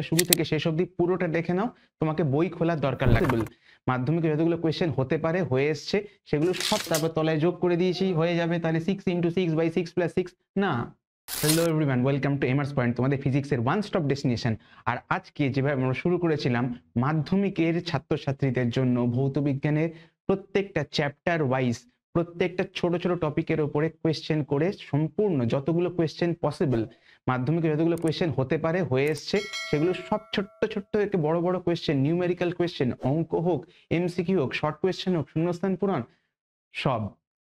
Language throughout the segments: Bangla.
শুরু থেকে শেষ অবধি পুরোটা দেখে নাও, তোমাকে বই খোলার দরকার লাগবে। মাধ্যমিকে যতগুলো কোয়েশ্চেন হতে পারে হয়ে এসছে সেগুলো সব তারপর তলায় যোগ করে দিয়েছি, হয়ে যাবে তাহলে 6 × 6/6 + 6 না। Hello everyone, welcome to Emars point, তোমাদের ফিজিক্সের ওয়ান স্টপ ডেস্টিনেশন। আর আজকে যেভাবে আমরা শুরু করেছিলাম মাধ্যমিকের ছাত্রছাত্রীদের জন্য ভৌত বিজ্ঞানের প্রত্যেকটা চ্যাপ্টার ওয়াইজ প্রত্যেকটা ছোট ছোট টপিকের উপরে কোয়েশ্চেন করে সম্পূর্ণ যতগুলো কোয়েশ্চেন পসিবল মাধ্যমিকে যতগুলো কোয়েশ্চেন হতে পারে হয়ে এসছে সেগুলো সব ছোট্ট ছোট্ট থেকে বড় বড় কোয়েশ্চেন, নিউমেরিক্যাল কোয়েশ্চেন, অঙ্ক হোক, এমসিকিউ হোক, শর্ট কোয়েশ্চেন হোক, শূন্যস্থান পূরণ সব।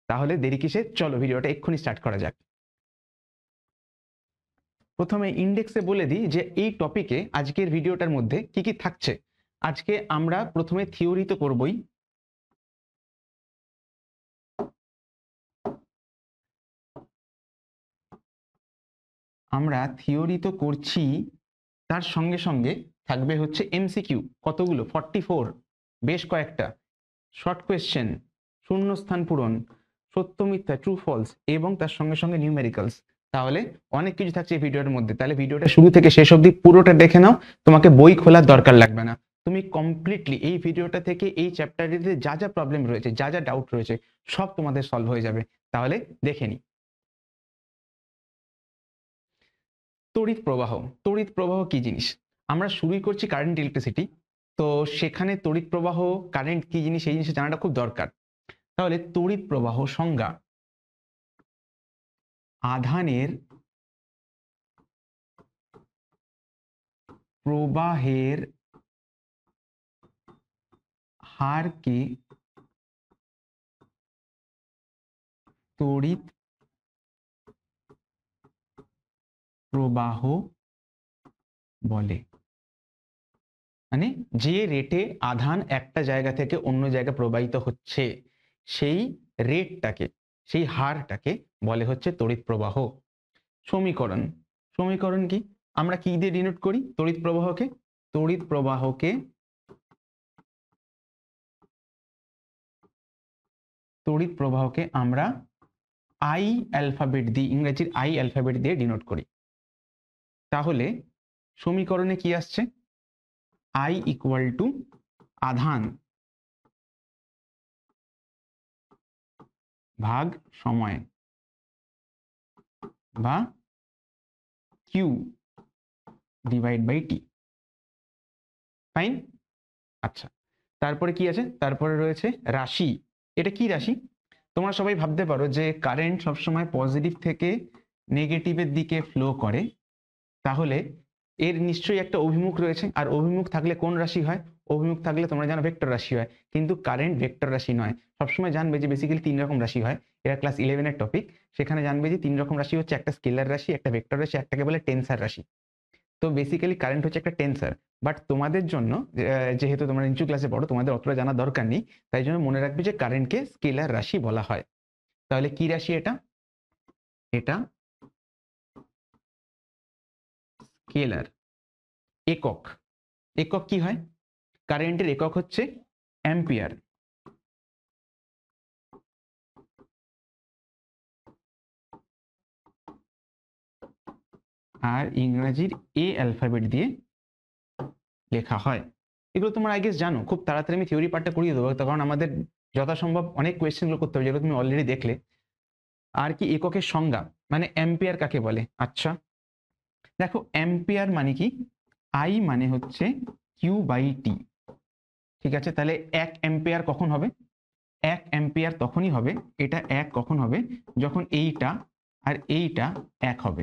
তাহলে দেরি কিসে, চলো ভিডিওটা এক্ষুনি স্টার্ট করা যাক। প্রথমে ইন্ডেক্সে বলে দিই যে এই টপিকে আজকের ভিডিওটার মধ্যে কি কি থাকছে। আজকে আমরা প্রথমে থিওরি তো করবই, আমরা থিওরি তো করছি, তার সঙ্গে সঙ্গে থাকবে হচ্ছে এমসিকিউ, কতগুলো 44, বেশ কয়েকটা শর্ট কোয়েশ্চেন, শূন্যস্থান পূরণ, সত্য মিথ্যা, ট্রু ফলস, এবং তার সঙ্গে সঙ্গে নিউমেরিক্যালস। তাহলে অনেক কিছু থাকছে এই ভিডিওর মধ্যে। তাহলে ভিডিওটা শুরু থেকে শেষ অবধি পুরোটা দেখে নাও, তোমাকে বই খোলার দরকার লাগবে না। তুমি কমপ্লিটলি এই ভিডিওটা থেকে এই চ্যাপ্টারটিতে যা যা প্রবলেম রয়েছে, যা যা ডাউট রয়েছে সব তোমাদের সলভ হয়ে যাবে। তাহলে দেখে নি। তড়িৎ প্রবাহ, তড়িৎ প্রবাহ কি জিনিস? আমরা শুরুই করছি কারেন্ট ইলেকট্রিসিটি, তো সেখানে তড়িৎ প্রবাহ কারেন্ট কি জিনিস এই জিনিসটা জানাটা খুব দরকার। তাহলে তড়িৎ প্রবাহ সংজ্ঞা: আধানের প্রবাহের হারকে তড়িৎ প্রবাহ বলে। মানে যে রেটে আধান একটা জায়গা থেকে অন্য জায়গায় প্রবাহিত হচ্ছে সেই রেটটাকে, সেই হারটাকে বলে হচ্ছে তড়িৎ প্রবাহ। সমীকরণ, সমীকরণ কি? আমরা কি দিয়ে ডিনোট করি তড়িৎ প্রবাহকে? তড়িৎ প্রবাহকে তড়িৎ প্রবাহকে আমরা আই অ্যালফাবেট দিয়ে, ইংরেজির আই অ্যালফাবেট দিয়ে ডিনোট করি। তাহলে সমীকরণে কি আসছে? I ইকুয়াল টু আধান ভাগ সময় বা Q divided by T. Fine. আচ্ছা, তারপরে কি আছে? তারপরে রয়েছে রাশি। এটা কি রাশি? তোমরা সবাই ভাবতে পারো যে কারেন্ট সবসময় পজিটিভ থেকে নেগেটিভের দিকে ফ্লো করে, তাহলে এর নিশ্চয়ই একটা অভিমুখ রয়েছে। আর অভিমুখ থাকলে কোন রাশি হয়? অভিমুখ থাকলে তোমরা জানো ভেক্টর রাশি হয়। কিন্তু কারেন্ট ভেক্টর রাশি নয়। সবসময় জানবে যে বেসিক্যালি 3 রকম রাশি হয়। এটা ক্লাস 11 এর টপিক, সেখানে জানবে যে 3 রকম রাশি হচ্ছে, একটা স্কেলার রাশি, একটা ভেক্টর রাশি, একটাকে বলে টেনসার রাশি। তো বেসিক্যালি কারেন্ট হচ্ছে একটা টেনসার। বাট তোমাদের জন্য যেহেতু তোমরা নিচু ক্লাসে পড়ো, তোমাদের অতটা জানার দরকার নেই, তাই জন্য মনে রাখবে যে কারেন্টকে স্কেলার রাশি বলা হয়। তাহলে কি রাশি এটা? এটা স্কেলার। একক, একক কি হয়? কারেন্টের একক হচ্ছে অ্যাম্পিয়ার। আর ইংরেজির এ অ্যালফাবেট দিয়ে লেখা হয়। এগুলো তোমরা আই গেস জানো। খুব তাড়াতাড়ি আমি থিওরি পার্টটা করিয়ে দেবো, কারণ আমাদের যথাসম্ভব অনেক কোয়েশ্চেনগুলো করতে হবে যেগুলো তুমি অলরেডি দেখলে। আর কি এককের সংজ্ঞা, মানে অ্যাম্পিয়ার কাকে বলে? আচ্ছা দেখো, অ্যাম্পিয়ার মানে কি? আই মানে হচ্ছে কিউ বাই টি। ঠিক আছে, তাহলে 1 অ্যাম্পিয়ার কখন হবে? 1 অ্যাম্পিয়ার তখনই হবে, এটা 1 কখন হবে? যখন এইটা আর এইটা 1 হবে,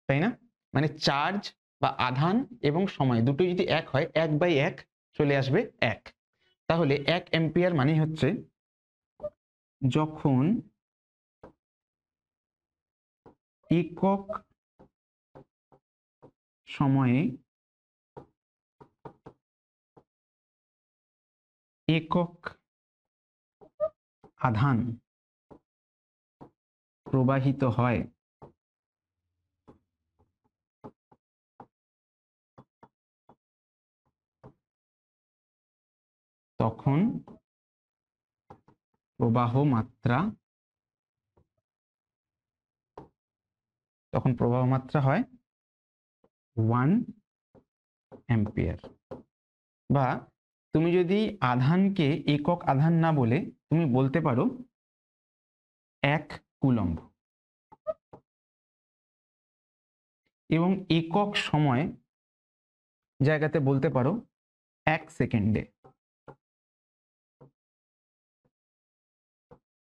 তাই না? মানে চার্জ বা আধান এবং সময় দুটোই যদি 1 হয়, 1/1 চলে আসবে 1। তাহলে 1 অ্যাম্পিয়ার মানে হচ্ছে যখন একক সময়ে একক আধান প্রবাহিত হয়, তখন প্রবাহ মাত্রা হয় 1 অ্যাম্পিয়ার। বা তুমি যদি আধানকে একক আধান না বলে তুমি বলতে পারো 1 কুলম্ব, এবং একক সময় জায়গাতে বলতে পারো 1 সেকেন্ডে।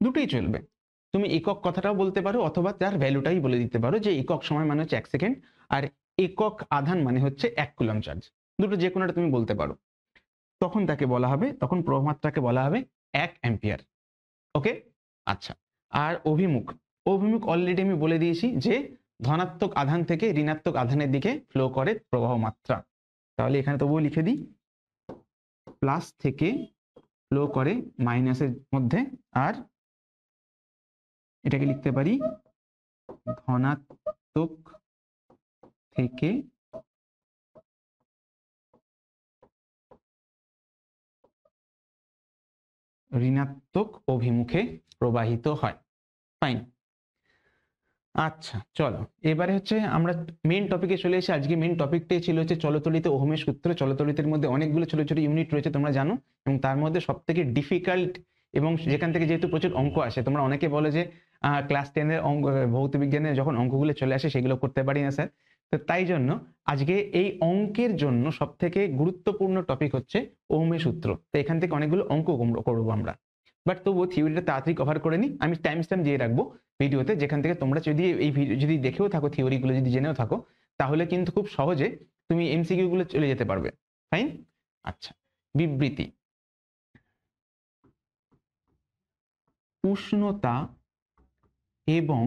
দুটোই চলবে, তুমি একক কথাটাও বলতে পারো অথবা তার ভ্যালুটাই বলে দিতে পারো যে একক সময় মানে হচ্ছে 1 সেকেন্ড আর একক আধান মানে হচ্ছে 1 কুলম্ব চার্জ। দুটো যে কোনোটা তুমি বলতে পারো, তখন তাকে বলা হবে, তখন প্রবাহমাত্রাকে বলা হবে 1 অ্যাম্পিয়ার। ওকে, আচ্ছা। আর অভিমুখ, অভিমুখ অলরেডি আমি বলে দিয়েছি যে ধনাত্মক আধান থেকে ঋণাত্মক আধানের দিকে ফ্লো করে প্রবাহ মাত্রা। তাহলে এখানে তবুও লিখে দিই, প্লাস থেকে ফ্লো করে মাইনাসের মধ্যে, আর এটাকে লিখতে পারি ধনাত্মক থেকে ঋণাত্মক অভিমুখে প্রবাহিত হয়। ফাইন। আচ্ছা চলো, এবারে হচ্ছে আমরা মেন টপিকে চলে এসে, আজকে মেন টপিকটাই ছিল হচ্ছে চলতলিতে ওহমের সূত্র। চলতলিতের মধ্যে অনেকগুলো ছোট ছোট ইউনিট রয়েছে তোমরা জানো, এবং তার মধ্যে সব থেকে ডিফিকাল্ট এবং যেখান থেকে যেহেতু প্রচুর অঙ্ক আসে, তোমরা অনেকে বলো যে ক্লাস 10-এর অঙ্ক, ভৌত বিজ্ঞানের যখন অঙ্কগুলো চলে আসে সেগুলো করতে পারি না স্যার। তো তাই জন্য আজকে এই অঙ্কের জন্য সব থেকে গুরুত্বপূর্ণ টপিক হচ্ছে ওহমের সূত্র। তো এখান থেকে অনেকগুলো অঙ্ক করবো আমরা, বাট তবুও থিওরিটা তাড়াতাড়ি কভার করে নিই। আমি টাইম স্ট্যাম্প দিয়ে রাখবো ভিডিওতে, যেখান থেকে তোমরা যদি এই ভিডিও যদি দেখেও থাকো, থিওরিগুলো যদি জেনেও থাকো, তাহলে কিন্তু খুব সহজে তুমি এমসিকিউ গুলো চলে যেতে পারবে। ফাইন। আচ্ছা, বিবৃতি। উষ্ণতা এবং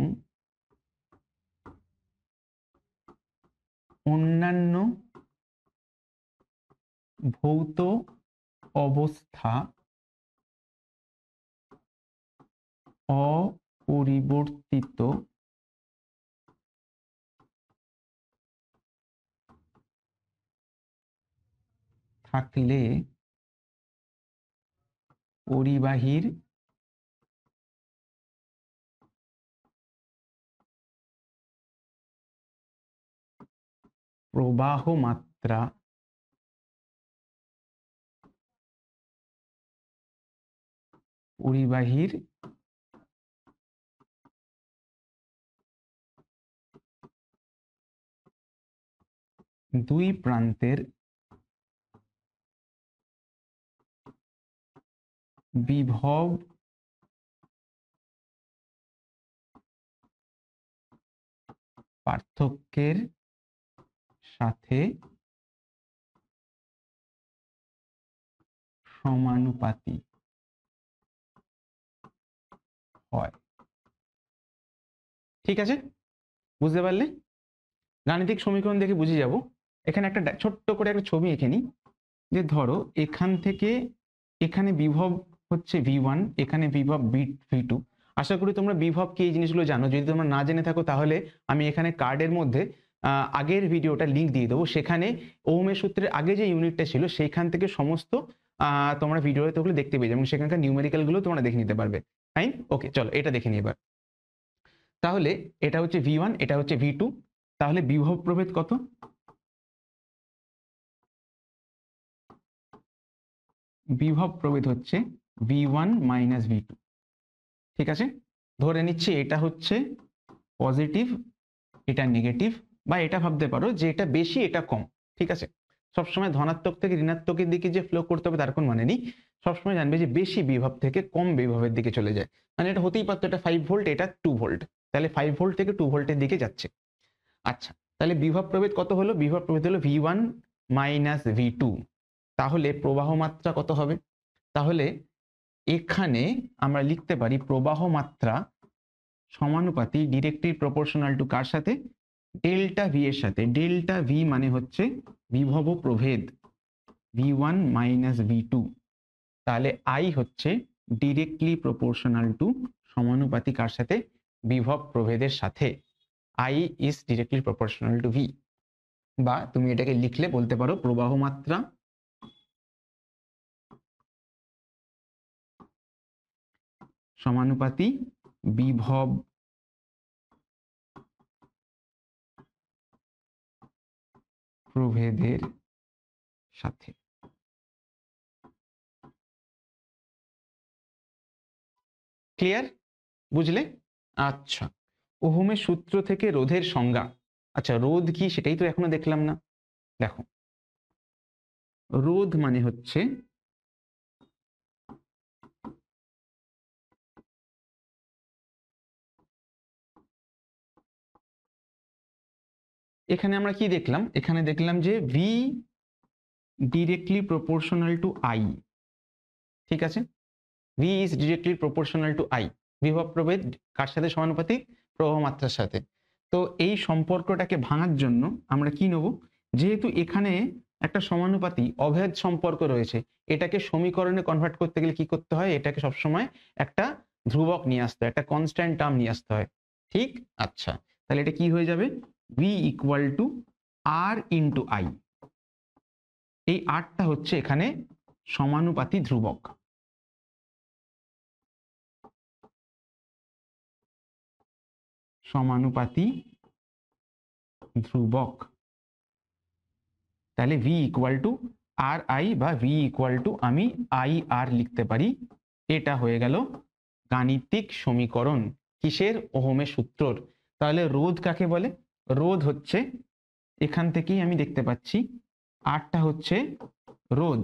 অন্যান্য ভৌত অবস্থা অপরিবর্তিত থাকলে পরিবাহীর প্রবাহ মাত্রা পরিবাহীর দুই প্রান্তের বিভব পার্থক্যের সাথে সমানুপাতি হয়। ঠিক আছে, বুঝতে পারলে? গাণিতিক সমীকরণ দেখে বুঝে যাব। এখানে একটা ছোট্ট করে একটা ছবি এঁকে নিই, যে ধরো এখান থেকে এখানে বিভব হচ্ছে V1, এখানে বিভব V2। আশা করি তোমরা বিভব কি এই জিনিসগুলো জানো। যদি তোমরা না জেনে থাকো তাহলে আমি এখানে কার্ডের মধ্যে আগের ভিডিওটা লিঙ্ক দিয়ে দেবো, সেখানে ওহমের সূত্রের আগে যে ইউনিটটা ছিল সেইখান থেকে সমস্ত তোমরা ভিডিওতে ওগুলো দেখতে পেয়ে যাবে, এবং সেখানকার নিউমেরিক্যাল গুলো তোমরা দেখে নিতে পারবে। ফাইন, ওকে, চলো এটা দেখে নিই এবার। তাহলে এটা হচ্ছে V1, এটা হচ্ছে V2। তাহলে বিভব প্রভেদ কত? বিভব প্রভেদ হচ্ছে V1 মাইনাস V2। ঠিক আছে, ধরে নিচ্ছি এটা হচ্ছে পজিটিভ, এটা নেগেটিভ, বা এটা ভাবতে পারো যে এটা বেশি এটা কম। ঠিক আছে, সবসময় ধনাত্মক থেকে ঋণাত্মকের দিকে যে ফ্লো করতে হবে তার কোনো মানে নেই। সবসময় জানবে যে বেশি বিভব থেকে কম বিভবের দিকে চলে যায়, মানে এটা হতেই পারতো এটা 5 ভোল্ট, এটা 2 ভোল্ট, তাহলে 5 ভোল্ট থেকে 2 ভোল্টের দিকে যাচ্ছে। আচ্ছা, তাহলে বিভব প্রভেদ কত হলো? বিভব প্রভেদ হলো V1 মাইনাস V2। তাহলে প্রবাহ মাত্রা কত হবে? তাহলে এখানে আমরা লিখতে পারি প্রবাহ মাত্রা সমানুপাতি ডিরেক্টলি প্রপোর্শনাল টু কার সাথে? ডেল্টা ভি এর সাথে। ডেল্টা ভি মানে হচ্ছে বিভব প্রভেদ V1 মাইনাস V2। তাহলে আই হচ্ছে ডিরেক্টলি প্রপোর্শনাল টু, সমানুপাতি কার সাথে? বিভব প্রভেদের সাথে। I is directly proportional to V. বা তুমি এটাকে লিখলে বলতে পারো প্রবাহ মাত্রা সমানুপাতি বিভব প্রভেদের সাথে। ক্লিয়ার? বুঝলে? আচ্ছা, ওহমের সূত্র থেকে রোধের সংজ্ঞা। আচ্ছা, রোধ কি সেটাই তো এখনো দেখলাম না। দেখো, রোধ মানে হচ্ছে এখানে আমরা কি দেখলাম, এখানে দেখলাম যে V directly proportional to I. ঠিক আছে, V is directly proportional to I. বিভব প্রভেদ কার সাথে সমানুপাতিক? প্রবাহ মাত্রার সাথে। তো এই সম্পর্কটাকে ভাঙার জন্য আমরা কি নেব, যেহেতু এখানে একটা সমানুপাতি অভেদ সম্পর্ক রয়েছে, এটাকে সমীকরণে কনভার্ট করতে গেলে কি করতে হয়, এটাকে সবসময় একটা ধ্রুবক নিয়ে আসতে হয়, একটা কনস্ট্যান্ট টার্ম নিয়ে আসতে হয়। ঠিক? আচ্ছা, তাহলে এটা কি হয়ে যাবে, V equal to R into I. এই আরটা হচ্ছে এখানে সমানুপাতি ধ্রুবক। সমানুপাতি ধ্রুবক। তাহলে V equal to R I বা ভি ইকুয়াল টু আমি আই আর লিখতে পারি। এটা হয়ে গেল গাণিতিক সমীকরণ কিসের? ওহমের সূত্রর। তাহলে রোধ কাকে বলে? রোধ হচ্ছে, এখান থেকেই আমি দেখতে পাচ্ছি আরটা হচ্ছে রোধ,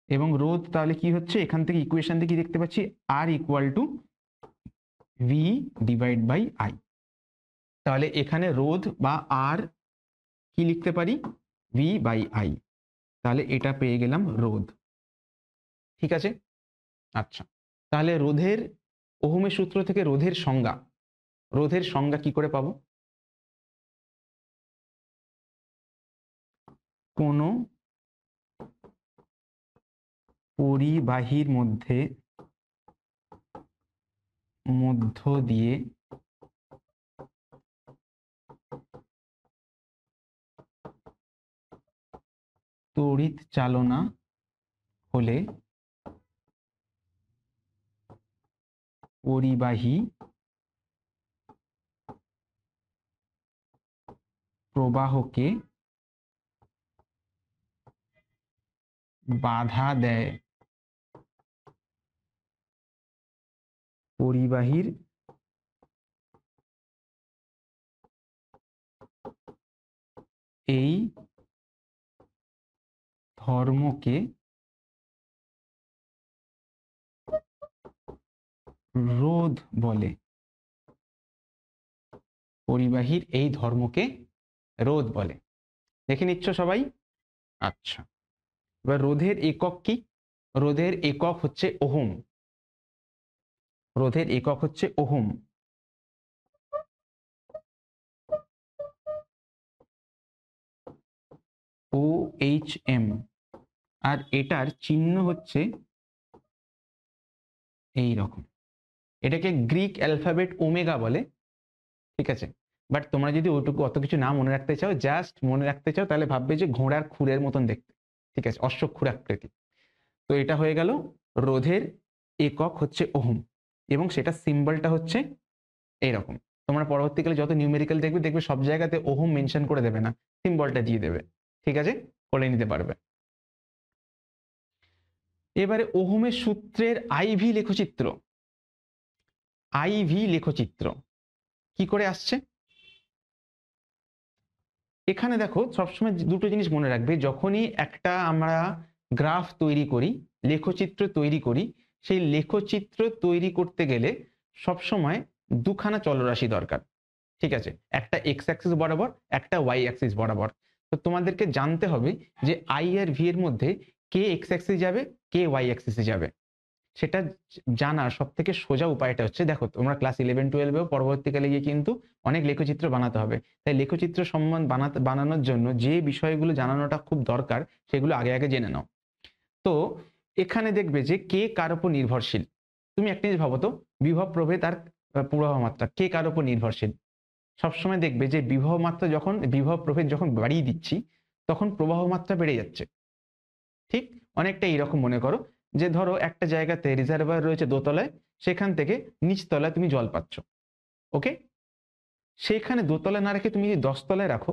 এবং রোধ তাহলে কি হচ্ছে, এখান থেকে ইকুয়েশন থেকে কি দেখতে পাচ্ছি, R equal to V divide by I. তাহলে এখানে রোধ বা আর কি লিখতে পারি, ভি বাই আই। তাহলে এটা পেয়ে গেলাম রোধ। ঠিক আছে? আচ্ছা, তাহলে রোধের, ওহমের সূত্র থেকে রোধের সংজ্ঞা, রোধের সংজ্ঞা কি করে পাবো? কোন পরিবাহীর মধ্য দিয়ে তড়িৎ চালনা হলে পরিবাহী প্রবাহকে বাধা দেয়। পরিবাহীর এই ধর্মকে রোধ বলে। পরিবাহীর এই ধর্মকে রোধ বলে। দেখে নিচ্ছ সবাই? আচ্ছা, এবার রোধের একক কি? রোধের একক হচ্ছে ওহম। রোধের একক হচ্ছে ওহম। O H M. আর এটার চিহ্ন হচ্ছে এই রকম। এটাকে গ্রিক অ্যালফাবেট ওমেগা বলে। ঠিক আছে, বাট তোমরা যদি ওইটুকু অত কিছু না মনে রাখতে চাও, জাস্ট মনে রাখতে চাও, তাহলে ভাববে যে ঘোড়ার খুরের মতন দেখতে। ঠিক আছে, অশ্বক্ষুর আকৃতি। তো এটা হয়ে গেল রোধের একক হচ্ছে ওহম, এবং সেটা সিম্বলটা হচ্ছে এইরকম। তোমরা পরবর্তীকালে যত নিউমেরিক্যাল দেখবে, দেখবে সব জায়গাতে ওহম মেনশন করে দেবে না, সিম্বলটা দিয়ে দেবে। ঠিক আছে, করে নিতে পারবে। এবারে ওহমের সূত্রের আইভি লেখচিত্র। আইভি লেখচিত্র কি করে আসছে? এখানে দেখো, সবসময় দুটো জিনিস মনে রাখবে, যখনই একটা আমরা গ্রাফ তৈরি করি, লেখচিত্র তৈরি করি, সেই লেখচিত্র তৈরি করতে গেলে সবসময় দুখানা চলরাশি দরকার। ঠিক আছে, একটা এক্স অ্যাক্সিস বরাবর, একটা ওয়াই অ্যাক্সিস বরাবর। তো তোমাদেরকে জানতে হবে যে আই আর ভি এর মধ্যে কে এক্স অ্যাক্সিস যাবে, কে ওয়াই অ্যাক্সিসে যাবে। সেটা জানার সব থেকে সোজা উপায়টা হচ্ছে, দেখো তোমরা ক্লাস 11-12-এও পরবর্তীকালে গিয়ে কিন্তু অনেক লেখচিত্র বানাতে হবে। তাই লেখচিত্র বানানোর জন্য যে বিষয়গুলো জানানোটা খুব দরকার, সেগুলো আগে আগে জেনে নাও। তো এখানে দেখবে যে কে কার উপর নির্ভরশীল। তুমি একটা জিনিস ভাবো তো, বিভব প্রভেদ আর প্রবাহ মাত্রা কে কার উপর নির্ভরশীল? সবসময় দেখবে যে বিভব প্রভেদ যখন বাড়িয়ে দিচ্ছি, তখন প্রবাহ মাত্রা বেড়ে যাচ্ছে। ঠিক অনেকটা এইরকম মনে করো যে ধরো একটা জায়গাতে রিজার্ভার রয়েছে দোতলায়, সেখান থেকে নিচতলায় তুমি জল পাচ্ছ। ওকে, সেইখানে দোতলায় না রেখে তুমি যদি 10 তলায় রাখো,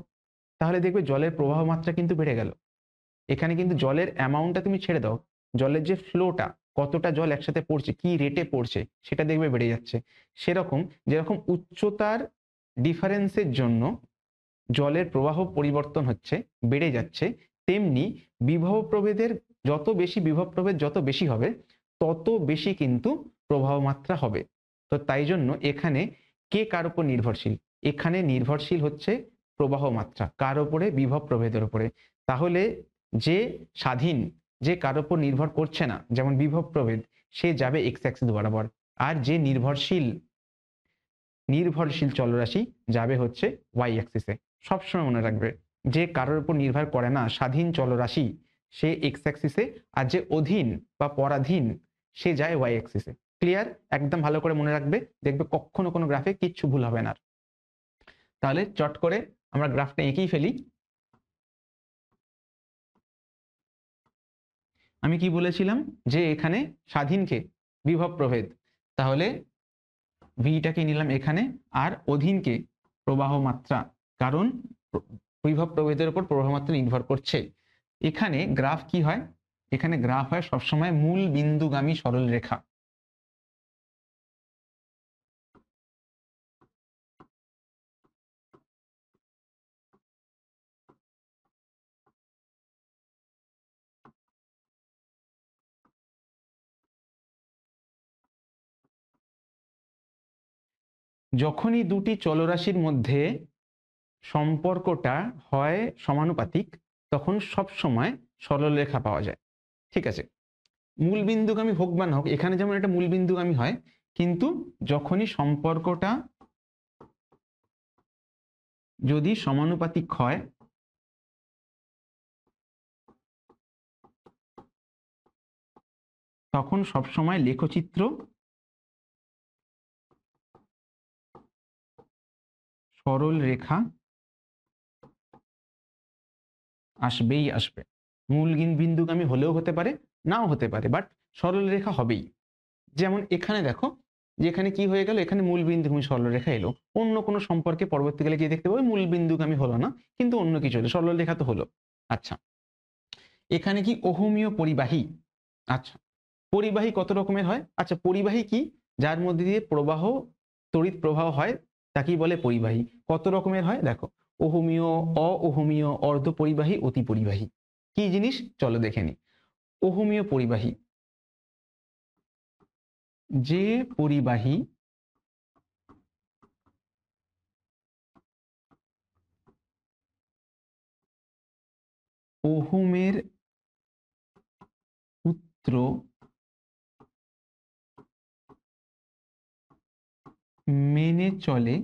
তাহলে দেখবে জলের প্রবাহ মাত্রা কিন্তু বেড়ে গেল। এখানে কিন্তু জলের অ্যামাউন্টটা তুমি ছেড়ে দাও, জলের যে ফ্লোটা, কতটা জল একসাথে পড়ছে, কি রেটে পড়ছে, সেটা দেখবে বেড়ে যাচ্ছে। সেরকম যেরকম উচ্চতার ডিফারেন্সের জন্য জলের প্রবাহ পরিবর্তন হচ্ছে, বেড়ে যাচ্ছে, তেমনি বিভব প্রভেদের বিভব প্রভেদ যত বেশি হবে তত বেশি কিন্তু প্রবাহ মাত্রা হবে। তো তাই জন্য এখানে কে কার উপর নির্ভরশীল? এখানে নির্ভরশীল হচ্ছে প্রবাহ মাত্রা, কার উপরে? বিভব প্রভেদের উপরে। তাহলে যে স্বাধীন, যে কার উপর নির্ভর করছে না, যেমন বিভব প্রভেদ, সে যাবে এক্স অ্যাক্সিস বরাবর। আর যে নির্ভরশীল চলরাশি যাবে হচ্ছে ওয়াই অ্যাক্সিসে। সবসময় মনে রাখবে, যে কারোর উপর নির্ভর করে না, স্বাধীন চলরাশি, সে এক্স অ্যাক্সিসে, আর যে অধীন বা পরাধীন সে যায় ওয়াই অ্যাক্সিসে। ক্লিয়ার? একদম ভালো করে মনে রাখবে, দেখবে কখনো কোনো গ্রাফে কিচ্ছু ভুল হবে না। তাহলে চট করে আমরা গ্রাফটা এঁকেই ফেলি। আমি কি বলেছিলাম যে এখানে স্বাধীনকে বিভব প্রভেদ, তাহলে ভিটাকে নিলাম এখানে, আর অধীনকে প্রবাহ মাত্রা, কারণ বিভব প্রভেদের উপর প্রবাহ মাত্রা নির্ভর করছে। এখানে গ্রাফ কি হয়? এখানে গ্রাফ হয় সবসময় মূল বিন্দুগামী সরল রেখা। যখনই দুটি চলরাশির মধ্যে সম্পর্কটা হয় সমানুপাতিক, তখন সব সময় সরল রেখা পাওয়া যায়। ঠিক আছে, মূল বিন্দুগামী হোক বা না হোক, এখানে যেমন এটা মূল বিন্দুগামী হয়, কিন্তু যখনই সম্পর্কটা যদি সমানুপাতিক হয়, তখন সবসময় লেখচিত্র সরল রেখা আসবেই আসবে। মূল বিন্দুগামী হলেও হতে পারে, নাও হতে পারে, বাট সরল রেখা হবেই। যেমন এখানে দেখো, যে এখানে কি হয়ে গেল, এখানে মূল বিন্দুগামী সরল রেখা এলো, অন্য কোনো সম্পর্কে পরবর্তীকালে গিয়ে দেখতে পাবো মূল বিন্দুগামী হলো না, কিন্তু অন্য কিছু হলো, সরল রেখা তো হলো। আচ্ছা, এখানে কি ওহমীয় পরিবাহী? আচ্ছা, পরিবাহী কত রকমের হয়? আচ্ছা, পরিবাহী কি? যার মধ্যে দিয়ে প্রবাহ, তড়িৎ প্রবাহ হয়, তাকেই বলে পরিবাহী। কত রকমের হয় দেখো, ওহমীয়, অওহমীয়, অর্ধ পরিবাহী, অতি পরিবাহী। কি জিনিস চলো দেখে নি। ওহমীয় পরিবাহী, যে পরিবাহী ওহমের সূত্র মেনে চলে,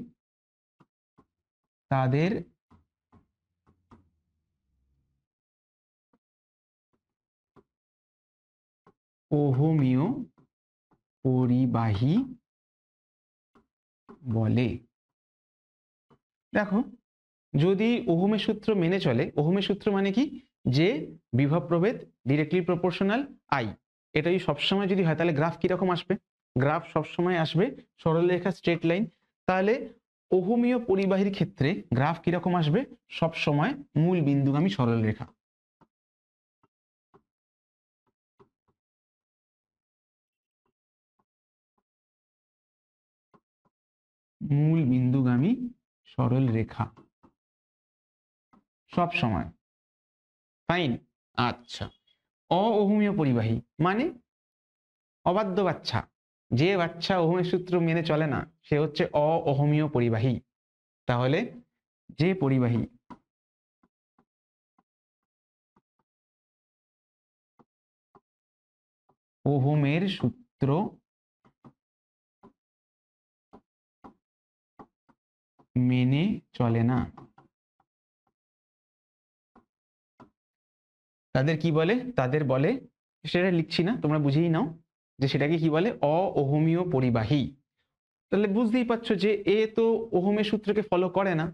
তাদের ওহমীয় পরিবাহী বলে। দেখো, যদি ওহমের সূত্র মেনে চলে, ওহমের সূত্র মানে কি? যে বিভব প্রভেদ ডিরেক্টলি প্রপোর্শনাল আই, এটাই সবসময় যদি হয়, তাহলে গ্রাফ কিরকম আসবে? গ্রাফ সবসময় আসবে সরলরেখা, স্ট্রেট লাইন। তাহলে ওহমীয় পরিবাহীর ক্ষেত্রে গ্রাফ কিরকম আসবে? সবসময় মূল বিন্দুগামী সরলরেখা। মূল বিন্দুগামী সরল রেখা সব সময়। ফাইন। আচ্ছা, অওহমীয় পরিবাহী মানে অবাধ্য বাচ্চা, যে বাচ্চা ওহমের সূত্র মেনে চলে না, সে হচ্ছে অওহমীয় পরিবাহী। তাহলে যে পরিবাহী ওহমের সূত্র মেনে চলে না, তাদের কি বলে? তাদের বলে, সেটা লিখছি না, তোমরা বুঝেই নাও যে সেটাকে কি বলে, অওহমীয় পরিবাহী। তাহলে বুঝতেই পারছো যে এ তো ওহমের সূত্রকে ফলো করে না,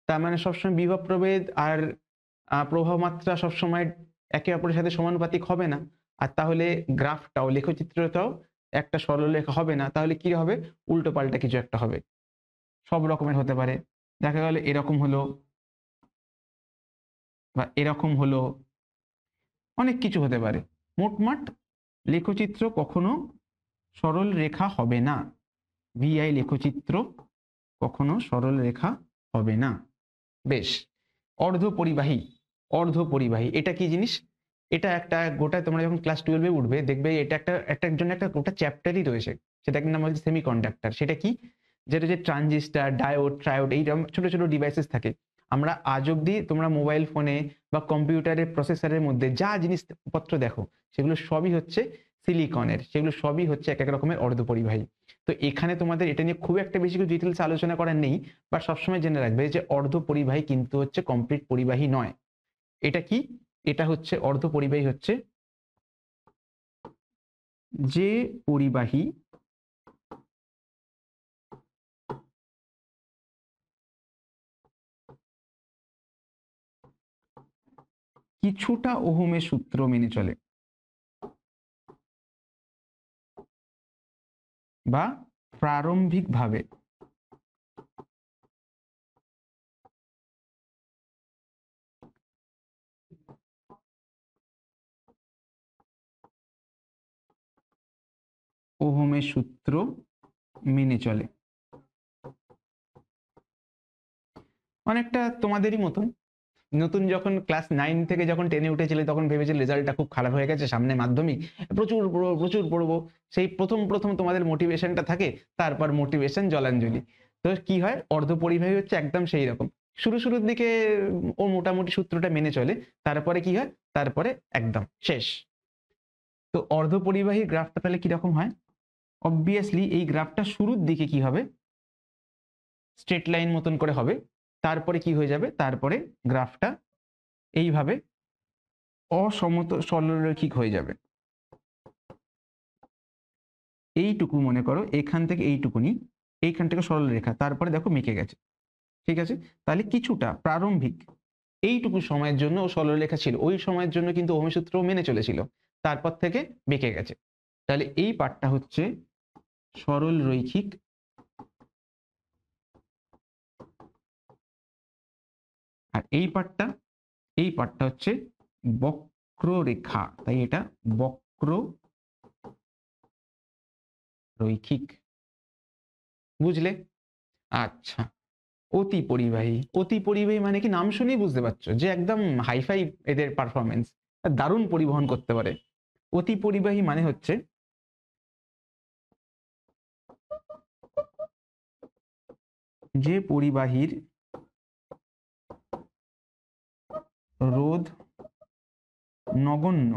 তার মানে সবসময় বিভব প্রভেদ আর প্রবাহ মাত্রা সবসময় একে অপরের সাথে সমানুপাতিক হবে না। আর তাহলে গ্রাফটাও, লেখচিত্রটাও একটা সরলরেখা হবে না। তাহলে কি হবে? উল্টো পাল্টা কিছু একটা হবে। সব রকমের হতে পারে, দেখা গেল এরকম হলো, বা এরকম হলো, অনেক কিছু হতে পারে। মোটমাট লেখচিত্র কখনো সরল রেখা হবে না, ভিআই লেখচিত্র কখনো সরল রেখা হবে না। বেশ, অর্ধপরিবাহী। অর্ধপরিবাহী এটা কি জিনিস? এটা একটা গোটা, তোমরা যখন ক্লাস 12-এ উঠবে দেখবে এটা একটার জন্য একটা গোটা চ্যাপ্টারই রয়েছে, সেটাকে নাম হচ্ছে সেমিকন্ডাক্টর। সেটা কি? যেটা যে ট্রানজিস্টার, ডায়োড, ট্রায়োড, এইরকম ছোট ছোট ডিভাইসেস থাকে। আমরা আজ অব্দি তোমরা মোবাইল ফোনে বা কম্পিউটারের প্রসেসরের মধ্যে যা জিনিসপত্র দেখো সেগুলো সবই হচ্ছে সিলিকনের, সেগুলো সবই হচ্ছে এক এক রকমের অর্ধপরিবাহী। তো এখানে তোমাদের এটা নিয়ে খুব একটা বেশি কিছু ডিটেলস আলোচনা করার নেই, বা সবসময় জেনে রাখবে যে অর্ধপরিবাহী কিন্তু হচ্ছে কমপ্লিট পরিবাহী নয়। এটা কি? এটা হচ্ছে অর্ধপরিবাহী হচ্ছে যে পরিবাহী কিছুটা ওহমের সূত্র মেনে চলে, বা প্রারম্ভিকভাবে ওহমের সূত্র মেনে চলে। অনেকটা তোমাদেরই মতন, নতুন যখন ক্লাস 9 থেকে যখন 10-এ উঠেছিলে তখন ভেবেছিলে রেজাল্টটা খুব খারাপ হয়ে গেছে, সামনে মাধ্যমিক, প্রচুর পড়বো প্রচুর পড়বো। সেই প্রথম প্রথম তোমাদের মোটিভেশনটা থাকে, তারপর মোটিভেশন জলাঞ্জলি। তো কি হয়, অর্ধপরিবাহী হচ্ছে একদম সেই রকম। শুরুর দিকে ও মোটামুটি সূত্রটা মেনে চলে, তারপরে কি হয়, তারপরে একদম শেষ। তো অর্ধপরিবাহী গ্রাফটা তাহলে কিরকম হয়? অবভিয়াসলি এই গ্রাফটা শুরুর দিকে কি হবে, স্ট্রেট লাইন মতন করে হবে, তারপরে কি হয়ে যাবে, তারপরে গ্রাফটা এইভাবে সরলরৈখিক হয়ে যাবে। এইটুকু মনে করো, এখান থেকে এইটুকুনি, এইখান থেকে সরল রেখা, তারপরে দেখো মেকে গেছে। ঠিক আছে, তাহলে কিছুটা প্রারম্ভিক এইটুকু সময়ের জন্য ও সরলরেখা ছিল, ওই সময়ের জন্য কিন্তু ওহমের সূত্র মেনে চলেছিল, তারপর থেকে বেঁকে গেছে। তাহলে এই পার্টটা হচ্ছে সরল রৈখিক, আর এই পার্টটা হচ্ছে বক্ররেখা, তাই এটা বক্র রৈখিক। বুঝলে? আচ্ছা, অতি পরিবাহী। অতি পরিবাহী মানে কি? নাম শুনেই বুঝতে পারছো যে একদম হাইফাই এদের পারফরমেন্স, দারুণ পরিবহন করতে পারে। অতি পরিবাহী মানে হচ্ছে যে পরিবাহীর রোধ নগণ্য,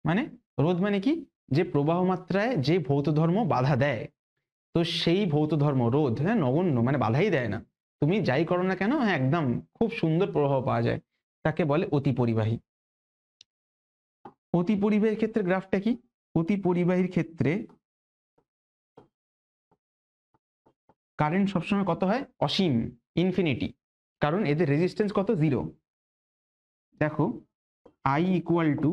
মানে রোধ মানে কি? যে প্রবাহ মাত্রায় যে ভৌত ধর্ম বাধা দেয়, তো সেই ভৌত ধর্ম রোধ, হ্যাঁ, নগণ্য মানে বাধাই দেয় না, তুমি যাই করো না কেন, হ্যাঁ, একদম খুব সুন্দর প্রবাহ পাওয়া যায়, তাকে বলে অতি পরিবাহী। অতি পরিবাহীর ক্ষেত্রে গ্রাফটা কি? অতি পরিবাহীর ক্ষেত্রে কারেন্ট সবসময় কত হয়? অসীম, ইনফিনিটি, কারণ এদের রেজিস্ট্যান্স কত? 0। দেখো, I equal to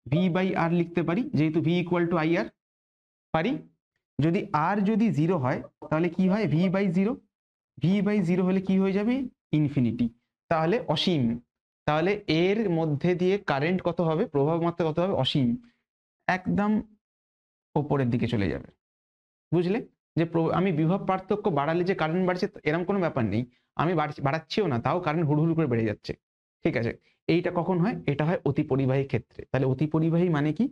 V by R লিখতে পারি, যেহেতু V equal to I R, পারি। যদি আর যদি 0 হয় তাহলে কি হয়? V by 0। ভি বাই 0 হলে কি হয়ে যাবে? ইনফিনিটি, তাহলে অসীম। তাহলে এর মধ্যে দিয়ে কারেন্ট কত হবে, প্রবাহ মাত্রা কত হবে? অসীম, একদম ওপরের দিকে চলে যাবে। বুঝলে? যে আমি বিভব পার্থক্য বাড়ালে যে কারেন্ট বাড়ছে এরকম কোনো ব্যাপার নেই, আমি বাড়াচ্ছিও না, তাও কারেন্ট হুড়হুড় করে বেড়ে যাচ্ছে। ঠিক আছে, এইটা কখন হয়? এটা হয় অতি পরিবাহী ক্ষেত্রে। তাহলে অতি পরিবাহী মানে কি?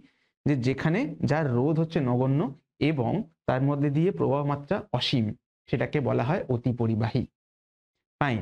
যে যেখানে যার রোধ হচ্ছে নগণ্য এবং তার মধ্যে দিয়ে প্রবাহ মাত্রা অসীম, সেটাকে বলা হয় অতি পরিবাহী। ফাইন।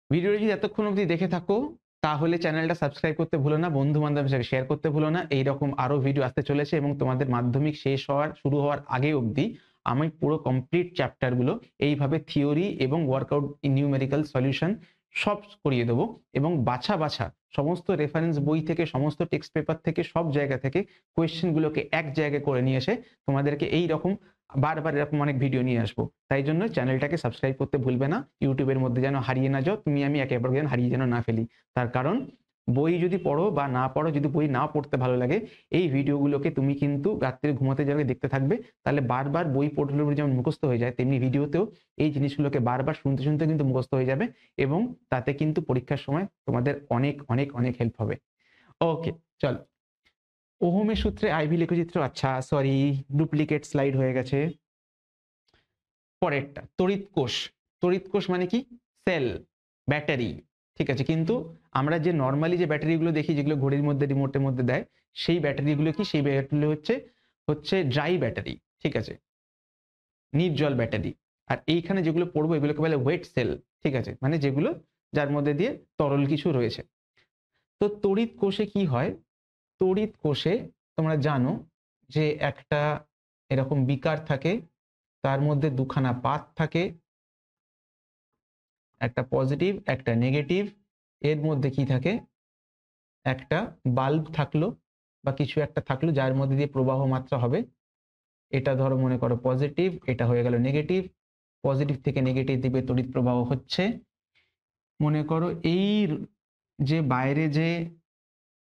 ভিডিওটি যদি এতক্ষণ অবধি দেখে থাকো তাহলে চ্যানেলটা সাবস্ক্রাইব করতে ভুলো না, বন্ধু বান্ধবের সাথে শেয়ার করতে ভুলো না। এইরকম আরো ভিডিও আসতে চলেছে এবং তোমাদের মাধ্যমিক শেষ হওয়ার শুরু হওয়ার আগে অবধি আমি পুরো কমপ্লিট চ্যাপ্টারগুলো এইভাবে থিওরি এবং ওয়ার্কআউট নিউমেরিক্যাল সলিউশন সব করিয়ে দেবো, এবং বাছা বাছা সমস্ত রেফারেন্স বই থেকে, সমস্ত টেক্সট পেপার থেকে, সব জায়গা থেকে কোয়েশ্চেনগুলোকে এক জায়গায় করে নিয়ে এসে তোমাদেরকে এই রকম বারবার এরকম অনেক ভিডিও নিয়ে আসবো। তাই জন্য চ্যানেলটাকে সাবস্ক্রাইব করতে ভুলবে না, ইউটিউবের মধ্যে যেন হারিয়ে না যাও, তুমি আমি একেবারে যেন হারিয়ে যেন না ফেলি। তার কারণ বই যদি পড়ো বা না পড়ো, যদি বই না পড়তে ভালো লাগে, এই ভিডিওগুলোকে তুমি কিন্তু রাত্রে ঘুমাতে যাওয়ার আগে দেখতে থাকবে। তাহলে বারবার বই পড়লে যেমন মুখস্থ হয়ে যায়, তেমনি ভিডিওতেও এই জিনিসগুলোকে বারবার শুনতে শুনতে কিন্তু মুখস্থ হয়ে যাবে, এবং তাতে কিন্তু পরীক্ষার সময় তোমাদের অনেক অনেক অনেক হেল্প হবে। ওকে, চলো। ওহমের সূত্রে আইভি লেখচিত্র, আচ্ছা সরি, ডুপ্লিকেট স্লাইড হয়ে গেছে। পরেরটা তড়িৎ কোষ। তড়িৎ কোষ মানে কি? সেল, ব্যাটারি, ঠিক আছে। কিন্তু আমরা যে নর্মালি যে ব্যাটারিগুলো দেখি, যেগুলো ঘড়ির মধ্যে রিমোটের মধ্যে দেয়, সেই ব্যাটারিগুলো কি? সেই ব্যাটারিগুলো হচ্ছে ড্রাই ব্যাটারি, ঠিক আছে, নির্জল ব্যাটারি। আর এইখানে যেগুলো পড়বো এগুলোকে বলে ওয়েট সেল, ঠিক আছে, মানে যেগুলো যার মধ্যে দিয়ে তরল কিছু রয়েছে। তো তড়িৎ কোষে কি হয়? তড়িৎ কোষে তোমরা জানো যে একটা এরকম বিকার থাকে, তার মধ্যে দুখানা পাত থাকে, একটা পজিটিভ একটা নেগেটিভ। এর মধ্যে কি থাকে? একটা বাল্ব থাকলো বা কিছু একটা থাকলো যার মধ্যে দিয়ে প্রবাহ মাত্রা হবে। এটা ধরো মনে করো পজিটিভ, এটা হয়ে গেল নেগেটিভ। পজিটিভ থেকে নেগেটিভ দিকে তড়িৎ প্রবাহ হচ্ছে। মনে করো এই যে বাইরে যে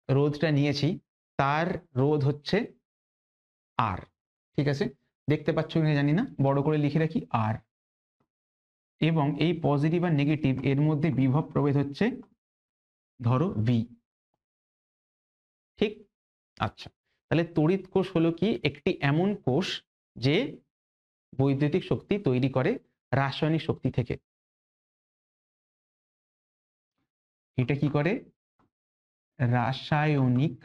রোধটা নিয়েছি, তার রোধ হচ্ছে আর, ঠিক আছে, দেখতে পাচ্ছ কিনা জানি না, বড় করে লিখে রাখি আর। এবং এই পজিটিভ আর নেগেটিভ এর মধ্যে বিভব প্রভেদ হচ্ছে ধরো ভি, ঠিক। আচ্ছা, তাহলে তড়িৎ কোষ হলো কি? একটি এমন কোষ যে বৈদ্যুতিক শক্তি তৈরি করে রাসায়নিক শক্তি থেকে। এটা কি করে? রাসায়নিক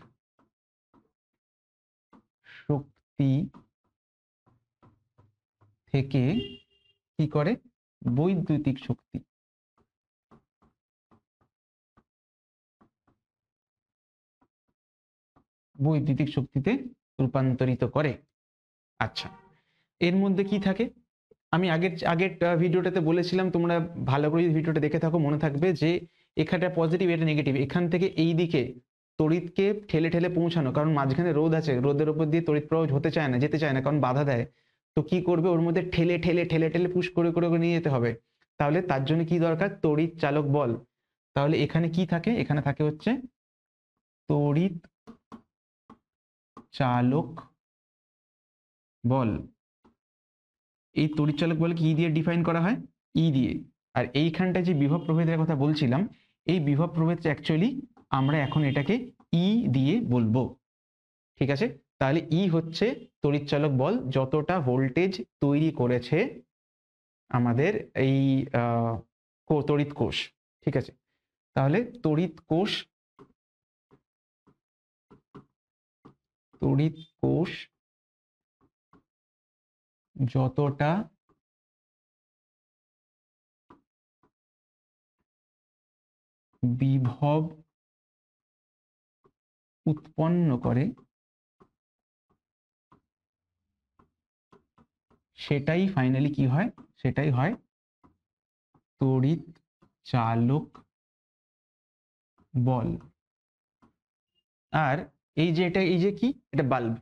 শক্তি থেকে কি করে? বৈদ্যুতিক শক্তি, বৈদ্যুতিক শক্তিতে রূপান্তরিত করে। আচ্ছা, এর মধ্যে কি থাকে? আমি আগের আগের ভিডিওটাতে বলেছিলাম, তোমরা ভালো করে যদি ভিডিওটা দেখে থাকো মনে থাকবে যে এখানটা পজিটিভ, এটা নেগেটিভ। এখান থেকে এই দিকে তড়িৎকে ঠেলে ঠেলে পৌঁছানো, কারণ মাঝখানে রোদ আছে, রোদের উপর দিয়ে তড়িৎ প্রবাহ হতে চায় না, যেতে চায় না, কারণ বাধা দেয়। তো কি করবে? ওর মধ্যে ঠেলে ঠেলে ঠেলে ঠেলে পুশ করে করে নিয়ে যেতে হবে। তাহলে তার জন্য কি দরকার? তড়িৎ চালক বল। তাহলে এখানে কি থাকে? এখানে থাকে হচ্ছে তড়িৎ চালক বল। এই তড়িৎ চালক বল কি দিয়ে ডিফাইন করা হয়? ই দিয়ে। আর এইখানটা যে বিভব প্রভেদের কথা বলছিলাম, এই বিভব প্রভেদটা অ্যাকচুয়ালি আমরা এখন এটাকে ই দিয়ে বলবো, ঠিক আছে। তাহলে ই হচ্ছে তড়িৎ চালক বল, যতটা ভোল্টেজ তৈরি করেছে আমাদের এই তড়িৎ কোষ, ঠিক আছে। তাহলে তড়িৎ কোষ, তড়িৎ কোষ যতটা বিভব উৎপন্ন করে সেটাই ফাইনালি কি হয়? সেটাই হয় তড়িৎ চালক বল। আর এই যে এটা, এই যে কি, এটা বাল্ব।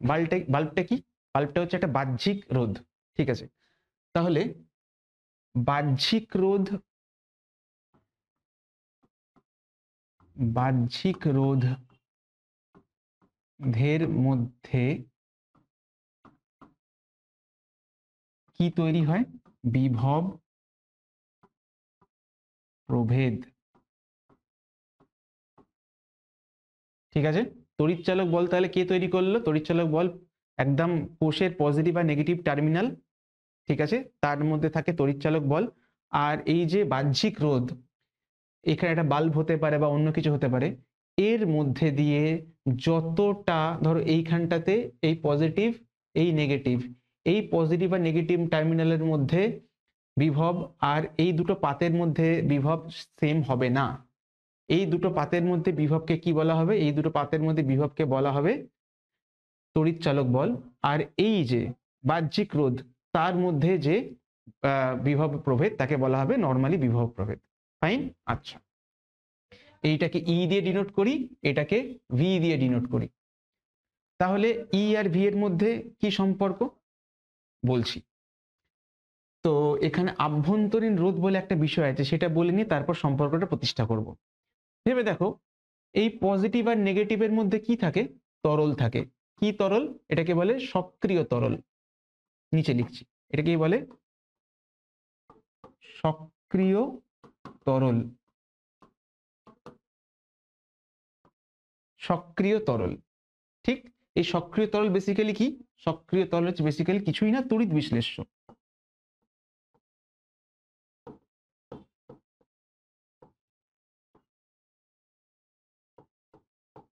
বাল্বটা কি? বাল্বটা হচ্ছে একটা বাহ্যিক রোধ, ঠিক আছে। তাহলে বাহ্যিক রোধ, বাহ্যিক রোধের মধ্যে কি তৈরি হয়? বিভব প্রভেদ, ঠিক আছে। তড়িৎ চালক বল তাহলে কে তৈরি করলো? তড়িৎ চালক বল একদম কোষের পজিটিভ আর নেগেটিভ টার্মিনাল, ঠিক আছে, তার মধ্যে থাকে তড়িৎ চালক বল। আর এই যে বাহ্যিক রোধ, এখানে একটা বাল্ব হতে পারে বা অন্য কিছু হতে পারে, এর মধ্যে দিয়ে যতটা, ধরো এইখানটাতে এই পজিটিভ এই নেগেটিভ, এই পজিটিভ আর নেগেটিভ টার্মিনালের মধ্যে বিভব আর এই দুটো পাতের মধ্যে বিভব সেম হবে না। এই দুটো পাতের মধ্যে বিভবকে কি বলা হবে? এই দুটো পাতের মধ্যে বিভবকে বলা হবে তড়িৎ চালক বল। আর এই যে বাহ্যিক রোধ, তার মধ্যে যে বিভব প্রভেদ, তাকে বলা হবে নর্মালি বিভব প্রভেদ। ফাইন। আচ্ছা, এইটাকে ই দিয়ে ডিনোট করি, এটাকে ভি দিয়ে ডিনোট করি। তাহলে ই আর ভি এর মধ্যে কি সম্পর্ক বলছি। তো এখানে আভ্যন্তরীণ রোধ বলে একটা বিষয় আছে, সেটা বলে নিয়ে তারপর সম্পর্কটা প্রতিষ্ঠা করব। ভেবে দেখো, এই পজিটিভ আর নেগেটিভের মধ্যে কি থাকে? তরল থাকে। কি তরল? এটাকে বলে সক্রিয় তরল। নিচে লিখছি, এটাকে বলে সক্রিয় তরল। সক্রিয় তরল, ঠিক। এই সক্রিয় তরল বেসিক্যালি কি? সক্রিয় তরল হচ্ছে বেসিক্যালি কিছুই না, তড়িৎ বিশ্লেষ্য।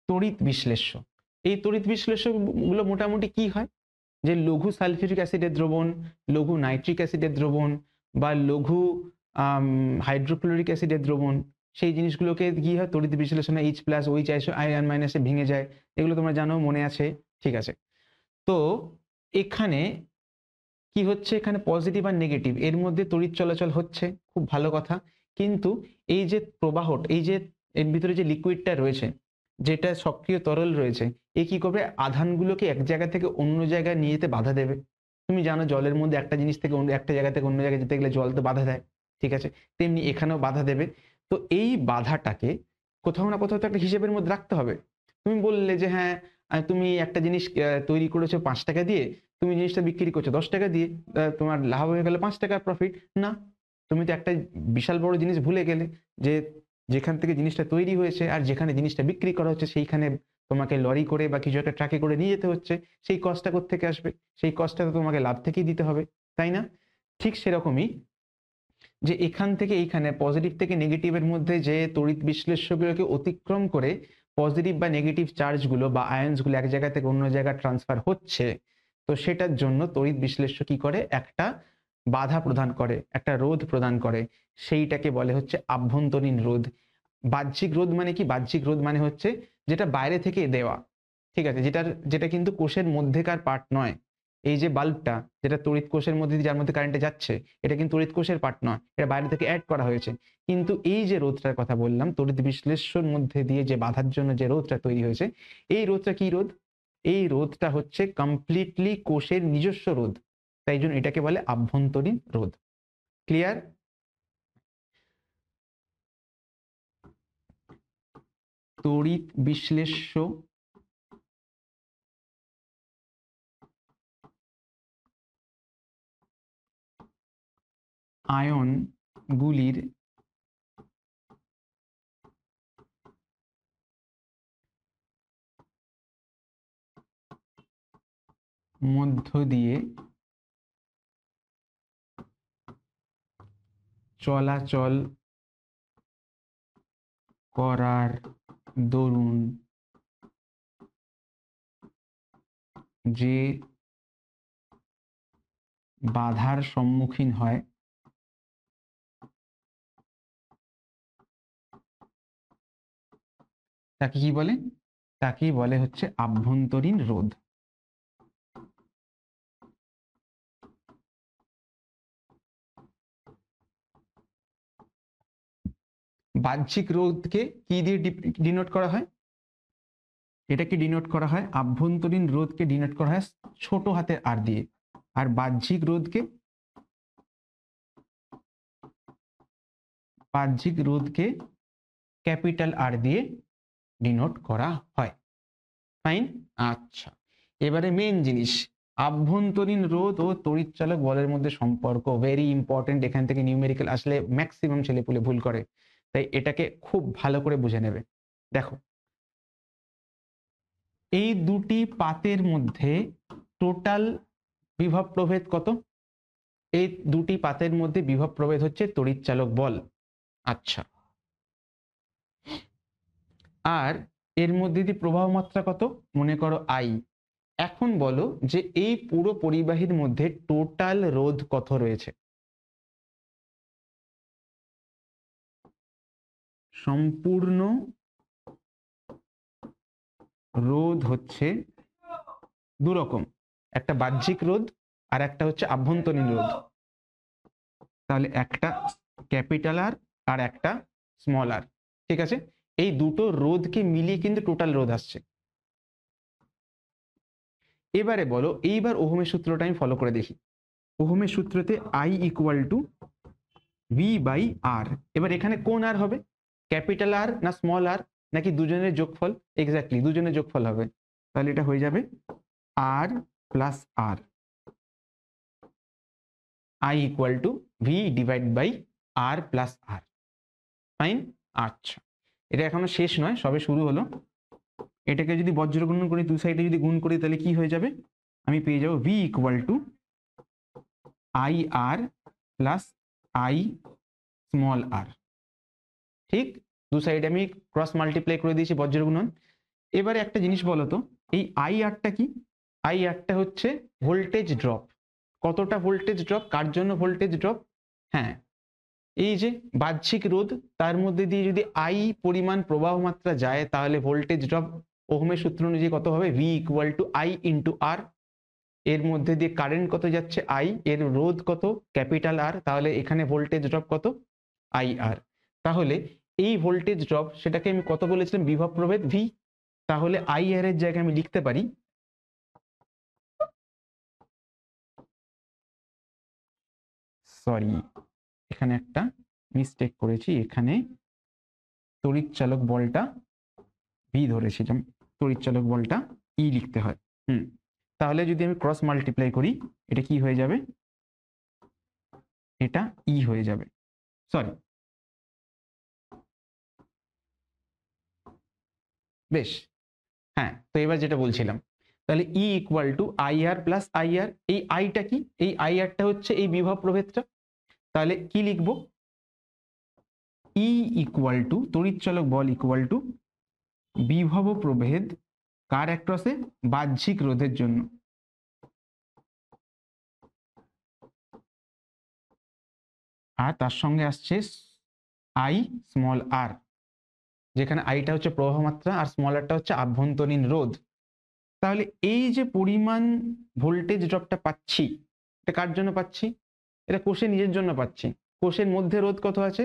তড়িৎ বিশ্লেষ্য। এই তড়িৎ বিশ্লেষ্য গুলো মোটামুটি কি হয়? যে লঘু সালফিউরিক অ্যাসিডের দ্রবণ, লঘু নাইট্রিক অ্যাসিডের দ্রবণ, বা লঘু হাইড্রোক্লোরিক অ্যাসিডের দ্রবণ, সেই জিনিসগুলোকে কি হয় তড়িৎ বিশ্লেষণে H+ OH আয়ন মাইনাসে ভেঙে যায়। এগুলো তোমরা জানো, মনে আছে, ঠিক আছে। তো এখানে কি হচ্ছে? এখানে পজিটিভ আর নেগেটিভ এর মধ্যে তড়িৎ চলাচল হচ্ছে, খুব ভালো কথা। কিন্তু এই যে প্রবাহ, এই যে এর ভিতরে যে লিকুইডটা রয়েছে, যেটা সক্রিয় তরল রয়েছে, এ কি করবে? আধানগুলোকে এক জায়গা থেকে অন্য জায়গায় নিয়ে যেতে বাধা দেবে। তুমি জানো জলের মধ্যে একটা জিনিস থেকে একটা জায়গা থেকে অন্য জায়গায় যেতে গেলে জল তো বাধা দেয়, ঠিক আছে। তেমনি এখানেও বাধা দেবে। তো এই বাধাটাকে কোথাও না কোথাও তো একটা হিসেবের মধ্যে রাখতে হবে। তুমি বললে যে হ্যাঁ, তুমি একটা জিনিস তৈরি করেছো 5 টাকা দিয়ে, তুমি জিনিসটা বিক্রি করছো 10 টাকা দিয়ে, তোমার লাভ হয়ে গেলে 5 টাকার প্রফিট। না, তুমি তো একটা বিশাল বড় জিনিস ভুলে গেলে, যে যেখান থেকে জিনিসটা তৈরি হয়েছে আর যেখানে জিনিসটা বিক্রি করা হচ্ছে সেইখানে তোমাকে লরি করে বা কিছু একটা ট্রাকে করে নিয়ে যেতে হচ্ছে। সেই কস্টটা কোত্থেকে আসবে? সেই কস্টটা তো তোমাকে লাভ থেকেই দিতে হবে, তাই না? ঠিক সেরকমই, যে এখান থেকে এইখানে পজিটিভ থেকে নেগেটিভের মধ্যে যে তড়িৎ বিশ্লেষ্যগুলোকে অতিক্রম করে পজিটিভ বা নেগেটিভ চার্জগুলো বা আয়ন্সগুলো এক জায়গা থেকে অন্য জায়গায় ট্রান্সফার হচ্ছে, তো সেটার জন্য তড়িৎ বিশ্লেষ্য কি করে? একটা বাধা প্রদান করে, একটা রোধ প্রদান করে। সেইটাকে বলে হচ্ছে আভ্যন্তরীণ রোধ। বাহ্যিক রোধ মানে কি? বাহ্যিক রোধ মানে হচ্ছে যেটা বাইরে থেকে দেওয়া, ঠিক আছে, যেটা কিন্তু কোষের মধ্যেকার পার্ট নয়। এই যে বাল্বটা, যেটা তড়িৎ কোষের মধ্যে দিয়ে যার মধ্যে কারেন্টে যাচ্ছে, এটা কিন্তু তড়িৎ কোষের পার্ট নয়, এটা বাইরে থেকে অ্যাড করা হয়েছে। কিন্তু এই যে রোধটার কথা বললাম, তড়িৎ বিশ্লেষ্যর মধ্যে দিয়ে যে বাধার জন্য যে রোধটা তৈরি হয়েছে, এই রোধটা কি রোধ? এই রোধটা হচ্ছে কমপ্লিটলি কোষের নিজস্ব রোধ। তাই জন্য এটাকে বলে আভ্যন্তরীণ রোধ। ক্লিয়ার? তড়িৎ বিশ্লেষ্য আয়নগুলির মধ্য দিয়ে চলাচল করার দরুন যে বাধার সম্মুখীন হয় তাকে কি বলে? তাকেই বলে হচ্ছে আভ্যন্তরীণ রোধ। বাহ্যিক রোধকে কি দিয়ে ডিনোট করা হয়? এটাকে ডিনোট করা হয়, আভ্যন্তরীণ রোধকে ডিনোট করা হয় ছোট হাতের আর দিয়ে, আর বাহ্যিক রোধকে ক্যাপিটাল আর দিয়ে ডিনোট করা হয়। ফাইন। আচ্ছা, এবারে মেন জিনিস, আভ্যন্তরীণ রোধ ও তড়িৎচালক বলের মধ্যে সম্পর্ক ভেরি ইম্পর্টেন্ট। এখান থেকে নিউমেরিক্যাল আসলে ম্যাক্সিমাম ছেলেপুলে ভুল করে, তাই এটাকে খুব ভালো করে বুঝে নেবে। দেখো, এই দুটি পাতের মধ্যে টোটাল বিভব প্রভেদ কত? এই দুটি পাতের মধ্যে বিভব প্রভেদ হচ্ছে তড়িৎচালক বল। আচ্ছা, আর এর মধ্যে দিয়ে প্রবাহ মাত্রা কত? মনে করো I। এখন বলো যে এই পুরো পরিবাহীর মধ্যে টোটাল রোধ কত রয়েছে? সম্পূর্ণ রোধ হচ্ছে দু রকম, একটা বাহ্যিক রোধ আর একটা হচ্ছে আভ্যন্তরীণ রোধ। তাহলে একটা ক্যাপিটাল আর আর একটা স্মল আর, ঠিক আছে। এই দুটো রোধকে মিলিয়ে কিন্তু টোটাল রোধ আসছে। এবারে বলো, এইবার ওহমের সূত্রটা আমি ফলো করে দেখি। ওহমের সূত্রতে I equal to V by R. এবার এখানে কোন আর হবে? ক্যাপিটাল আর না স্মল আর? নাকি দুজনের যোগফল? এক্স্যাক্টলি দুজনের যোগফল হবে। তাহলে এটা হয়ে যাবে R plus R, I equal to V divide by R plus R. Fine. আচ্ছা, এটা এখনো শেষ নয়, সবে শুরু হলো। এটাকে যদি বজ্র গুণন করি, দু সাইডে যদি গুণ করি, তাহলে কি হয়ে যাবে? আমি পেয়ে যাবো V equal to I R plus I small R. ঠিক, দু সাইডে আমি ক্রস মাল্টিপ্লাই করে দিয়েছি বজ্র গুণন। এবারে একটা জিনিস বলো তো, এই আই আরটা কি? আই আরটা হচ্ছে ভোল্টেজ ড্রপ। কতটা ভোল্টেজ ড্রপ? কার জন্য ভোল্টেজ ড্রপ? হ্যাঁ, এই যে বাহ্যিক রোধ, তার মধ্যে দিয়ে যদি আই পরিমাণ প্রবাহ মাত্রা যায়, তাহলে ভোল্টেজ ড্রপ ওহমের সূত্র অনুযায়ী কত হবে? V equal to I into R. এর মধ্যে দিয়ে কারেন্ট কত যাচ্ছে? আই। এর রোধ কত? Capital R. তাহলে এখানে ভোল্টেজ ড্রপ কত? I R. তাহলে এই ভোল্টেজ ড্রপ, সেটাকে আমি কত বলেছিলাম? বিভব প্রভেদ ভি। তাহলে আই আর এর জায়গায় আমি লিখতে পারি, সরি এখানে একটা মিস্টেক করেছি, এখানে তড়িৎ চালক বলটা ভি ধরেছিলাম, তড়িৎ চালক বলটা ই লিখতে হয়। তাহলে যদি আমি ক্রস মাল্টিপ্লাই করি, এটা কি হয়ে যাবে? এটা ই হয়ে যাবে, সরি। বেশ, হ্যাঁ, তো এবার যেটা বলছিলাম, তাহলে E equal to I R plus I R. এই আইটা কি? এই আই আরটা হচ্ছে এই বিভব প্রভেদটা। তাহলে কি লিখবো? ই ইকুয়াল টু তড়িৎ চালক বল ইকুয়াল টু বিভব প্রভেদ কার অ্যাক্রসে? বাহ্যিক রোধের জন্য। আর তার সঙ্গে আসছে আই স্মল আর, যেখানে আইটা হচ্ছে প্রবাহ মাত্রা আর স্মল আরটা হচ্ছে আভ্যন্তরীণ রোধ। তাহলে এই যে পরিমাণ ভোল্টেজ ড্রপটা পাচ্ছি, এটা কার জন্য পাচ্ছি? এটা কোষের নিজের জন্য পাচ্ছি। কোষের মধ্যে রোধ কত আছে?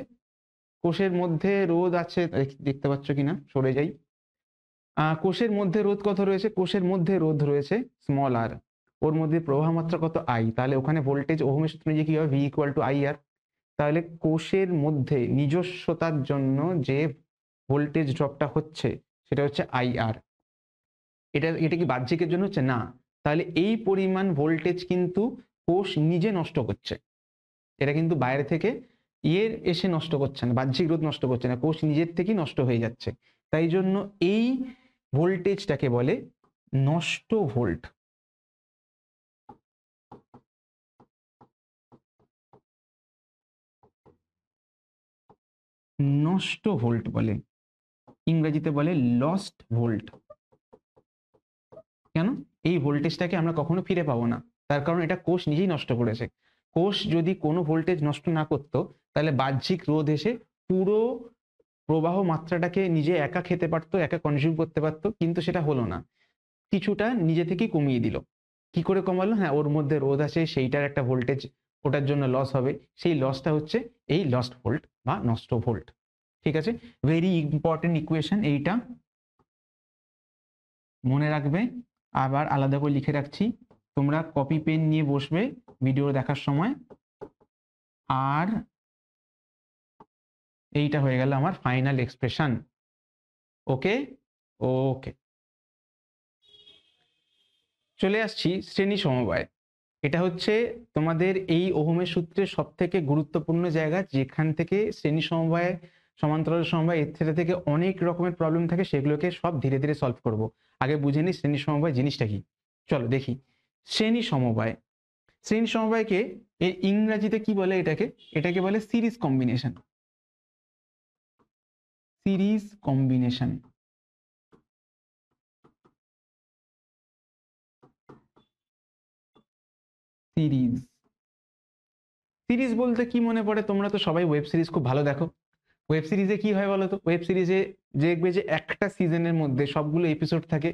কোষের মধ্যে রোধ আছে, দেখতে পাচ্ছ কিনা, সরে যাই। কোষের মধ্যে রোধ কত রয়েছে? কোষের মধ্যে রোধ রয়েছে স্মল আর, ওর মধ্যে প্রবাহ মাত্রা কত? আই। তাহলে ওখানে ভোল্টেজ ওহমের সূত্র অনুযায়ী কি হবে? V equal to I R. তাহলে কোষের মধ্যে নিজস্বতার জন্য যে ভোল্টেজ ড্রপটা হচ্ছে, সেটা হচ্ছে আই আর। এটা কি বাহ্যিকের জন্য হচ্ছে? না। তাহলে এই পরিমাণ ভোল্টেজ কিন্তু কোষ নিজে নষ্ট করছে, এটা কিন্তু বাইরে থেকে এসে নষ্ট করছে না, বাহ্যিক রোধ নষ্ট করছে না, কোষ নিজের থেকেই নষ্ট হয়ে যাচ্ছে। তাই জন্য এই ভোল্টেজটাকে বলে নষ্ট ভোল্ট। নষ্ট ভোল্ট বলে, ইংরেজিতে বলে লস্ট ভোল্ট। কেন? এই ভোল্টেজটাকে আমরা কখনো ফিরে পাবো না, তার কারণ এটা কোষ নিজেই নষ্ট করেছে। কোষ যদি কোনো ভোল্টেজ নষ্ট না করতো, তাহলে বাহ্যিক রোধ এসে পুরো প্রবাহ মাত্রাটাকে নিজে একা খেতে পারতো, একা কনজিউম করতে পারতো, কিন্তু সেটা হলো না। কিছুটা নিজে থেকেই কমিয়ে দিল। কি করে কমালো? হ্যাঁ, ওর মধ্যে রোধ আছে, সেইটার একটা ভোল্টেজ ওটার জন্য লস হবে, সেই লসটা হচ্ছে এই লস্ট ভোল্ট বা নষ্ট ভোল্ট। ঠিক আছে, ভেরি ইম্পর্টেন্ট ইকুয়েশন এইটা, মনে রাখবে। আবার আলাদা করে লিখে রাখছি, তোমরা কপি পেন নিয়ে বসবে ভিডিও দেখার সময়। আর এইটা হয়ে গেল আমার ফাইনাল এক্সপ্রেশন। ওকে ওকে, চলে আসছি শ্রেণী সমবায়। এটা হচ্ছে তোমাদের এই ওহমের সূত্রের সব থেকে গুরুত্বপূর্ণ জায়গা, যেখান থেকে শ্রেণী সমবায়, সমান্তরাল সমবায় এর থেকে অনেক রকমের প্রবলেম থাকে, সেগুলোকে সব ধীরে ধীরে সলভ করব। আগে বুঝে নিই শ্রেণী সমবায় জিনিসটা কি। চলো দেখি শ্রেণী সমবায়। শ্রেণী সমবায়কে এর ইংরেজিতে কি বলে? এটাকে বলে series combination. Series combination. Series, series বলতে কি মনে পড়ে? তোমরা তো সবাই ওয়েব সিরিজ খুব ভালো দেখো। ওয়েব সিরিজে কি হয় বলো তো? ওয়েব সিরিজে দেখবে যে একটা সিজনের মধ্যে সবগুলো এপিসোড থাকে,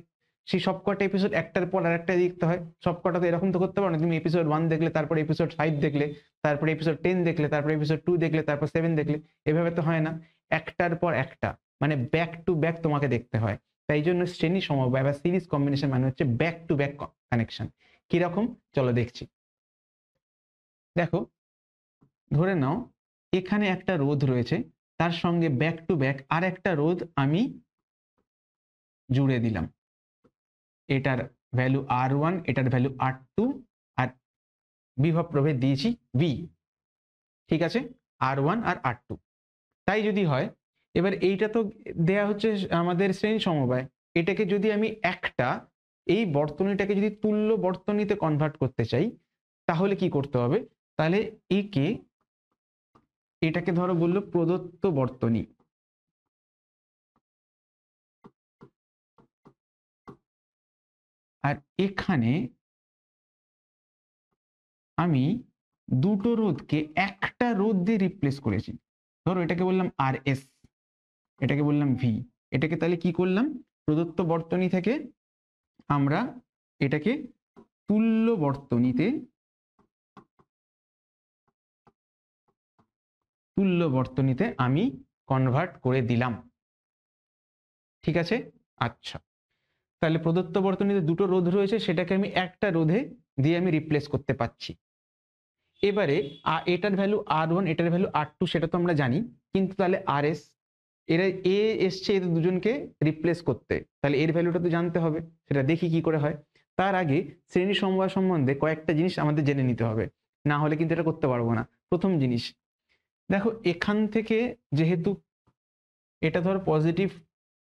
সেই সবকটা এপিসোড একটার পর আরেকটা দেখতে হয়। সবকটা তো এরকম তো করতে পারো না, তুমি এপিসোড 1 দেখলে, তারপর এপিসোড 5 দেখলে, তারপর এপিসোড 10 দেখলে, তারপর এপিসোড 2 দেখলে, তারপর 7 দেখলে, এভাবে তো হয় না। একটার পর একটা, মানে ব্যাক টু ব্যাক তোমাকে দেখতে হয়। তাই জন্য শ্রেণী সমবায় বা সিরিজ কম্বিনেশন মানে হচ্ছে ব্যাক টু ব্যাক কানেকশন। কিরকম? চলো দেখছি। দেখো, ধরে নাও এখানে একটা রোধ রয়েছে, তার সঙ্গে ব্যাক টু ব্যাক আর একটা রোধ আমি জুড়ে দিলাম, এটার ভ্যালু R1, এটার ভ্যালু R2, আর বিভব প্রভেদ দিয়েছি V। ঠিক আছে, R1 আর R2। তাই যদি হয়, এবার এইটা তো দেয়া হচ্ছে আমাদের শ্রেণী সমবায়, এটাকে যদি আমি একটা এই বর্তনীটাকে যদি তুল্য বর্তনীতে কনভার্ট করতে চাই তাহলে কি করতে হবে? তাহলে এটাকে ধরো বললো প্রদত্ত বর্তনী, আর এখানে আমি দুটো রোধকে একটা রোধ দিয়ে রিপ্লেস করেছি। ধরো এটাকে বললাম RS, এটাকে বললাম V। এটাকে তাহলে কি করলাম? প্রদত্ত বর্তনী থেকে আমরা এটাকে তুল্য বর্তনীতে আমি কনভার্ট করে দিলাম। ঠিক আছে, আচ্ছা, তাহলে প্রদত্ত বর্তনীতে দুটো রোধ রয়েছে, সেটাকে আমি একটা রোধে দিয়ে আমি রিপ্লেস করতে পারছি। এবারে এটার ভ্যালু R1, এটার ভ্যালু R2, সেটা তো আমরা জানি, কিন্তু তাহলে RS, এরা এ এসছে এদের দুজনকে রিপ্লেস করতে, তাহলে এর ভ্যালুটা তো জানতে হবে, সেটা দেখি কি করে হয়। তার আগে শ্রেণী সমবায় সম্বন্ধে কয়েকটা জিনিস আমাদের জেনে নিতে হবে, না হলে কিন্তু এটা করতে পারবো না। প্রথম জিনিস দেখো, এখান থেকে যেহেতু এটা ধরো পজিটিভ,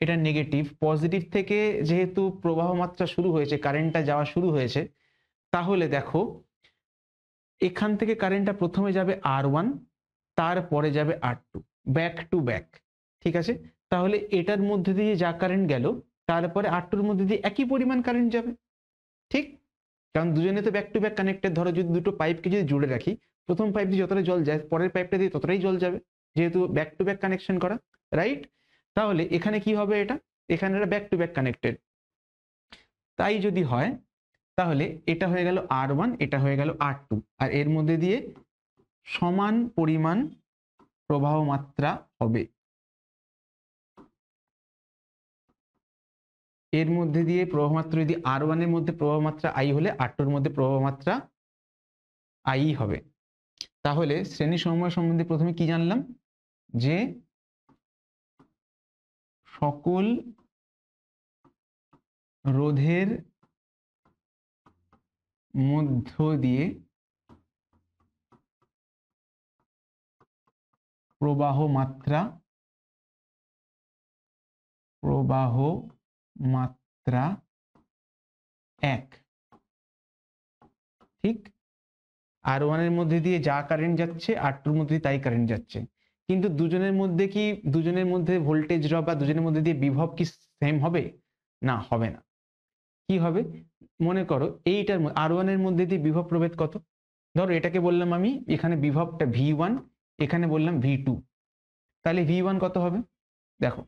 এটা নেগেটিভ, পজিটিভ থেকে যেহেতু প্রবাহ মাত্রা শুরু হয়েছে, কারেন্টটা যাওয়া শুরু হয়েছে, তাহলে দেখো এখান থেকে কারেন্টটা প্রথমে যাবে R1, তারপরে যাবে R2, ব্যাক টু ব্যাক। ঠিক আছে, তাহলে এটার মধ্যে দিয়ে যা কারেন্ট গেল তারপরে R2-র মধ্যে দিয়ে একই পরিমাণ কারেন্ট যাবে। ঠিক, কারণ দুজনে তো ব্যাক টু ব্যাক কানেক্টেড। ধরো যদি দুটো পাইপকে যদি জুড়ে রাখি, প্রথম পাইপ দিয়ে যতটা জল যায় পরের পাইপটা দিয়ে ততটাই জল যাবে, যেহেতু ব্যাক টু ব্যাক কানেকশন করা, রাইট? তাহলে এখানে কি হবে? এখানে এটা ব্যাক টু ব্যাক কানেক্টেড। তাই যদি হয় তাহলে এটা হয়ে গেল R1, এটা হয়ে গেল R2, আর এর মধ্যে দিয়ে সমান পরিমাণ প্রবাহ মাত্রা হবে। এর মধ্যে দিয়ে প্রবাহ মাত্রা যদি R1 এর মধ্যে প্রবাহ মাত্রা I হলে R2-র মধ্যে প্রবাহ মাত্রা I হবে। তাহলে শ্রেণী সমবায় সম্বন্ধে প্রথমে কি জানলাম? যে সকল রোধের মধ্য দিয়ে প্রবাহ মাত্রা এক। ঠিক, R1 এর মধ্যে দিয়ে যা কারেন্ট যাচ্ছে R2-র মধ্যে তাই কারেন্ট যাচ্ছে, কিন্তু দুজনের মধ্যে ভোল্টেজ ড্রপ বা দুজনের মধ্যে দিয়ে বিভব কি সেম হবে? না, হবে না। কি হবে? মনে করো এইটার R1 এর মধ্যে দিয়ে বিভব প্রভেদ কত? ধরো এটাকে বললাম আমি, এখানে বিভবটা V1, এখানে বললাম V2, তাহলে V1 কত হবে? দেখো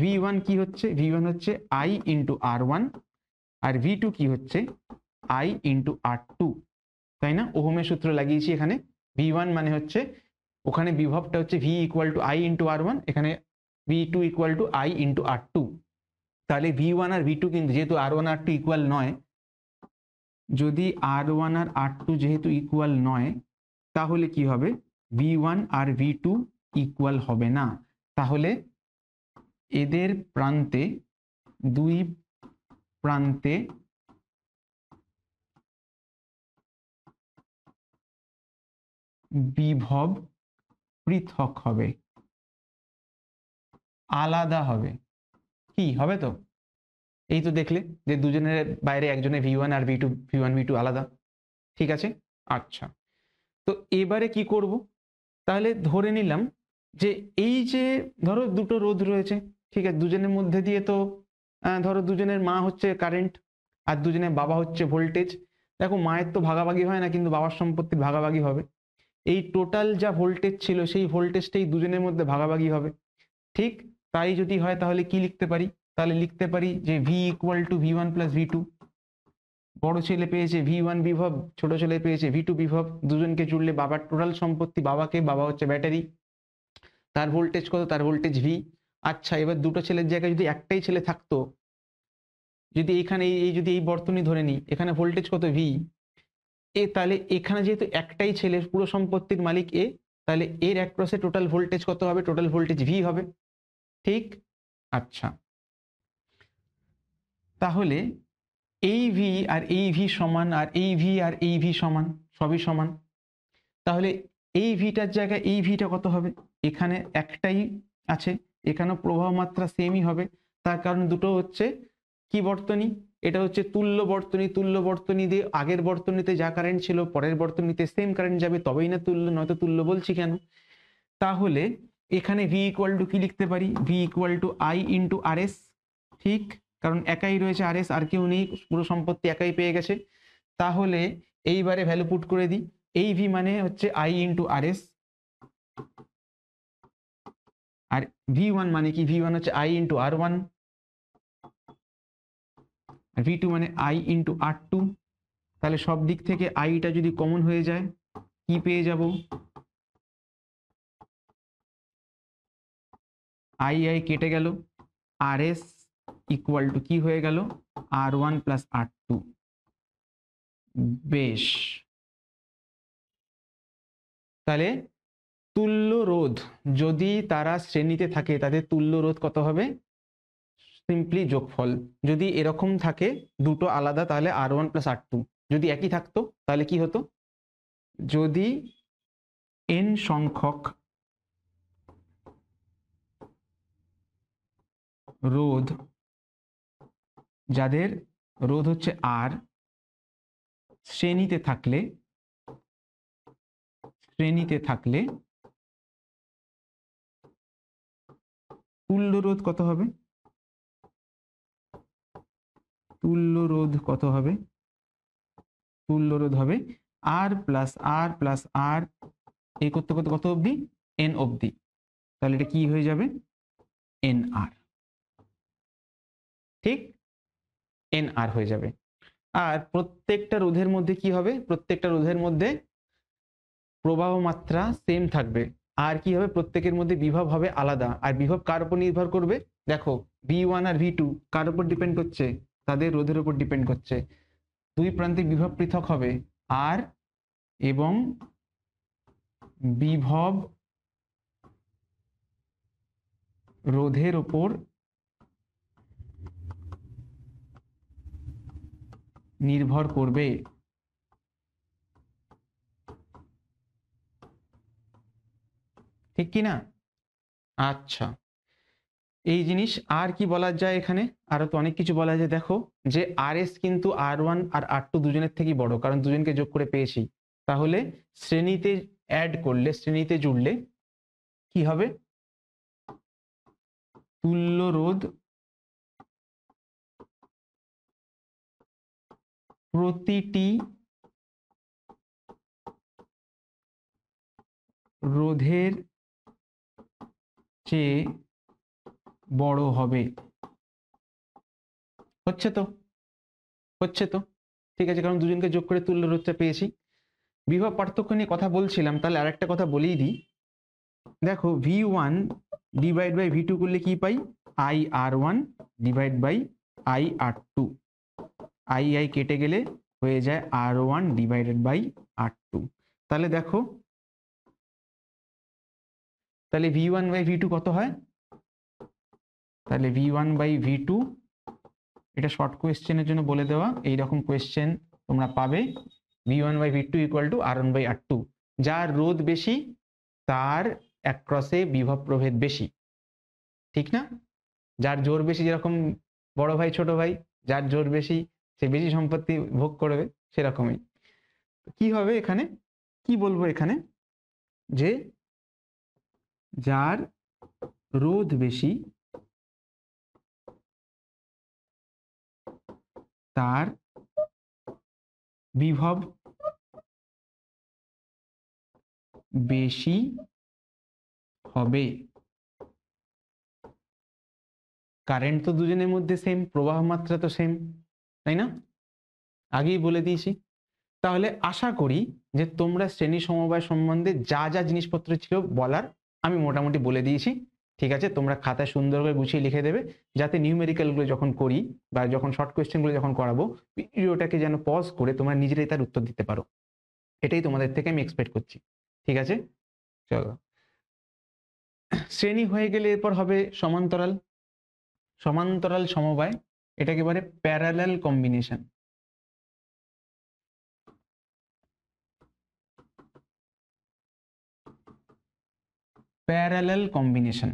V1 কি হচ্ছে? V1 হচ্ছে I into R1, R V2 কি হচ্ছে? I ইন্টু R2, তাই না? ওহমের সূত্র লাগিয়েছি এখানে। V1 মানে হচ্ছে, ওখানে বিভবটা হচ্ছে V equal to I into R1, এখানে V2 equal to I into R2। তাহলে V1 আর V2 কিন্তু যেহেতু R1 আর R2 ইকুয়াল নয়, যদি R1 আর R2 যেহেতু ইকুয়াল নয়, তাহলে কি হবে? V1 আর V2 ইকুয়াল হবে না। তাহলে এদের দুই প্রান্তে বিভব পৃথক হবে, আলাদা হবে। কি হবে? তো এই তো দেখলে যে দুজনের বাইরে একজনের V1 আর V1 V2 আলাদা। ঠিক আছে, আচ্ছা, তো এবারে কি করব? তাহলে ধরে নিলাম যে এই যে ধরো দুটো রোধ রয়েছে, ঠিক আছে, দুজনের মধ্যে দিয়ে তো ধরো দুজনের মা হচ্ছে কারেন্ট আর দুজনের বাবা হচ্ছে ভোল্টেজ। দেখো মায়ের তো ভাগাভাগি হয় না, কিন্তু বাবার সম্পত্তির ভাগাভাগি হবে। এই টোটাল যা ভোল্টেজ ছিল সেই ভোল্টেজটাই দুজনের মধ্যে ভাগাভাগি হবে। ঠিক, তাই যদি হয় তাহলে কি লিখতে পারি? তাহলে লিখতে পারি যে V equal to V1 plus V2। বড় ছেলে পেয়েছে V1 বিভব, ছোট ছেলে পেয়েছে V2 বিভব, দুজনকে জুড়লে বাবার টোটাল সম্পত্তি, বাবা হচ্ছে ব্যাটারি, তার ভোল্টেজ কত? তার ভোল্টেজ V। আচ্ছা, এবার দুটো ছেলের জায়গায় যদি একটাই ছেলে থাকতো, যদি এখানে যদি এই বর্তনী ধরে নিই, এখানে ভোল্টেজ কত? V। তাহলে এখানে যেহেতু একটাই ছেলে, পুরো সম্পত্তির মালিক এ, তাহলে এর অ্যাক্রসে টোটাল ভোল্টেজ কত হবে? টোটাল ভোল্টেজ V হবে। ঠিক, আচ্ছা, তাহলে এই ভি আর এই ভি সমান, আর এই ভি আর এই ভি সমান, সবই সমান। তাহলে এই ভিটার জায়গায় এই ভিটা কত হবে? এখানে একটাই আছে, এখানেও প্রবাহ মাত্রা সেমই হবে। তার কারণ দুটো হচ্ছে কি বর্তনী, এটা হচ্ছে তুল্য বর্তনী। তুল্য বর্তনী দিয়ে আগের বর্তনীতে যা কারেন্ট ছিল পরের বর্তনীতে সেম কারেন্ট যাবে, তবেই না তুল্য, নয়তো তুল্য বলছি কেন? তাহলে এখানে ভি ইকুয়াল টু কি লিখতে পারি? V equal to I into R S. ঠিক, কারণ একাই রয়েছে আর এস, আর কেউ নেই, পুরো সম্পত্তি একাই পেয়ে গেছে। তাহলে এইবারে ভ্যালু পুট করে দিই। এই ভি মানে হচ্ছে আই ইন্টু আর এস, আর ভি ওয়ান মানে কি? ভি ওয়ান হচ্ছে আই ইন্টু আর ওয়ান, আর ভি টু মানে আই ইন্টু আর টু। তাহলে সব দিক থেকে আইটা যদি কমন হয়ে যায় কি পেয়ে যাব? আই আই কেটে গেল, আর এস ইকুয়াল টু কি হয়ে গেল? আর ওয়ান প্লাস আর টু। বেশ, তাহলে তুল্য রোধ যদি তারা শ্রেণীতে থাকে তাদের তুল্য রোধ কত হবে? সিম্পলি যোগফল। যদি এরকম থাকে দুটো আলাদা তাহলে আর ওয়ান প্লাস আর টু। যদি একই থাকতো তাহলে কি হতো? যদি এন সংখ্যক রোধ, যাদের রোধ হচ্ছে আর, শ্রেণীতে থাকলে তুল্য রোধ কত হবে? তুল্য রোধ কত হবে? তুল্য রোধ হবে আর প্লাস আর প্লাস আর, এই করতে করতে কত অবধি? এন অবধি। তাহলে এটা কি হয়ে যাবে? এন আর। ঠিক, এন আর হয়ে যাবে। আর প্রত্যেকটা রোধের মধ্যে কি হবে? প্রত্যেকটা রোধের মধ্যে প্রবাহ মাত্রা সেম থাকবে। আর কি হবে? প্রত্যেকের মধ্যে বিভব হবে আলাদা। আর বিভব কার উপর নির্ভর করবে? দেখো, ভি ওয়ান আর ভি টু কার উপর ডিপেন্ড করছে? তাদের রোধের উপর ডিপেন্ড করছে। দুই প্রান্তে বিভব পৃথক হবে, আর এবং বিভব রোধের উপর নির্ভর করবে। ঠিক কি না? আচ্ছা, এই জিনিস আর কি বলা যায় এখানে? আরো তো অনেক কিছু বলা যায়। দেখো, যে আর এস কিন্তু আর ওয়ান আর আর টু দুজনের থেকে বড়, কারণ দুজনকে যোগ করে পেয়েছি। তাহলে শ্রেণীতে অ্যাড করলে, শ্রেণীতে জুড়লে কি হবে? তুল্য রোধ প্রতিটি রোধের চেয়ে বড় হবে। হচ্ছে তো? হচ্ছে তো? ঠিক আছে, কারণ দুজনকে যোগ করে তুল্য রোধটা পেয়েছি। বিভব পার্থক্য নিয়ে কথা বলছিলাম, তাহলে আরেকটা কথা বলেই দিই। দেখো, V one divide by V two করলে কি পাই? I R one divide by I R two. I I কেটে গেলে হয়ে যায় R one divided by R two. তাহলে দেখো, তাহলে V one by V two কত হয়? তাহলে V one by V two, এটা শর্ট কোয়েশ্চেনের জন্য বলে দেওয়া, এইরকম কোয়েশ্চেন তোমরা পাবে। V one by V two equal to R one by R two. যার রোধ বেশি তার অ্যাক্রসে বিভব প্রভেদ বেশি। ঠিক না? যার জোর বেশি, যেরকম বড় ভাই ছোট ভাই, যার জোর বেশি সে বেশি সম্পত্তি ভোগ করবে, সেরকমই। কি হবে এখানে? কি বলবো এখানে? যে যার রোধ বেশি তার বিভব বেশি হবে। কারেন্ট তো দুজনের মধ্যে সেম, প্রবাহ মাত্রা তো সেম, তাই না? আগেই বলে দিয়েছি। তাহলে আশা করি যে তোমরা শ্রেণী সমবায় সম্বন্ধে যা যা জিনিসপত্র ছিল বলার আমি মোটামুটি বলে দিয়েছি। ঠিক আছে, তোমরা খাতায় সুন্দর করে গুছিয়ে লিখে দেবে, যাতে নিউমেরিক্যালগুলো যখন করি বা যখন শর্ট কোয়েশ্চেনগুলো যখন করাবো, ভিডিওটাকে যেন পজ করে তোমরা নিজেরাই তার উত্তর দিতে পারো। এটাই তোমাদের থেকে আমি এক্সপেক্ট করছি। ঠিক আছে, চলো। শ্রেণী হয়ে গেলে এরপর হবে সমান্তরাল। সমান্তরাল সমবায়, এটাকে বলে প্যারালাল কম্বিনেশন। Parallel combination.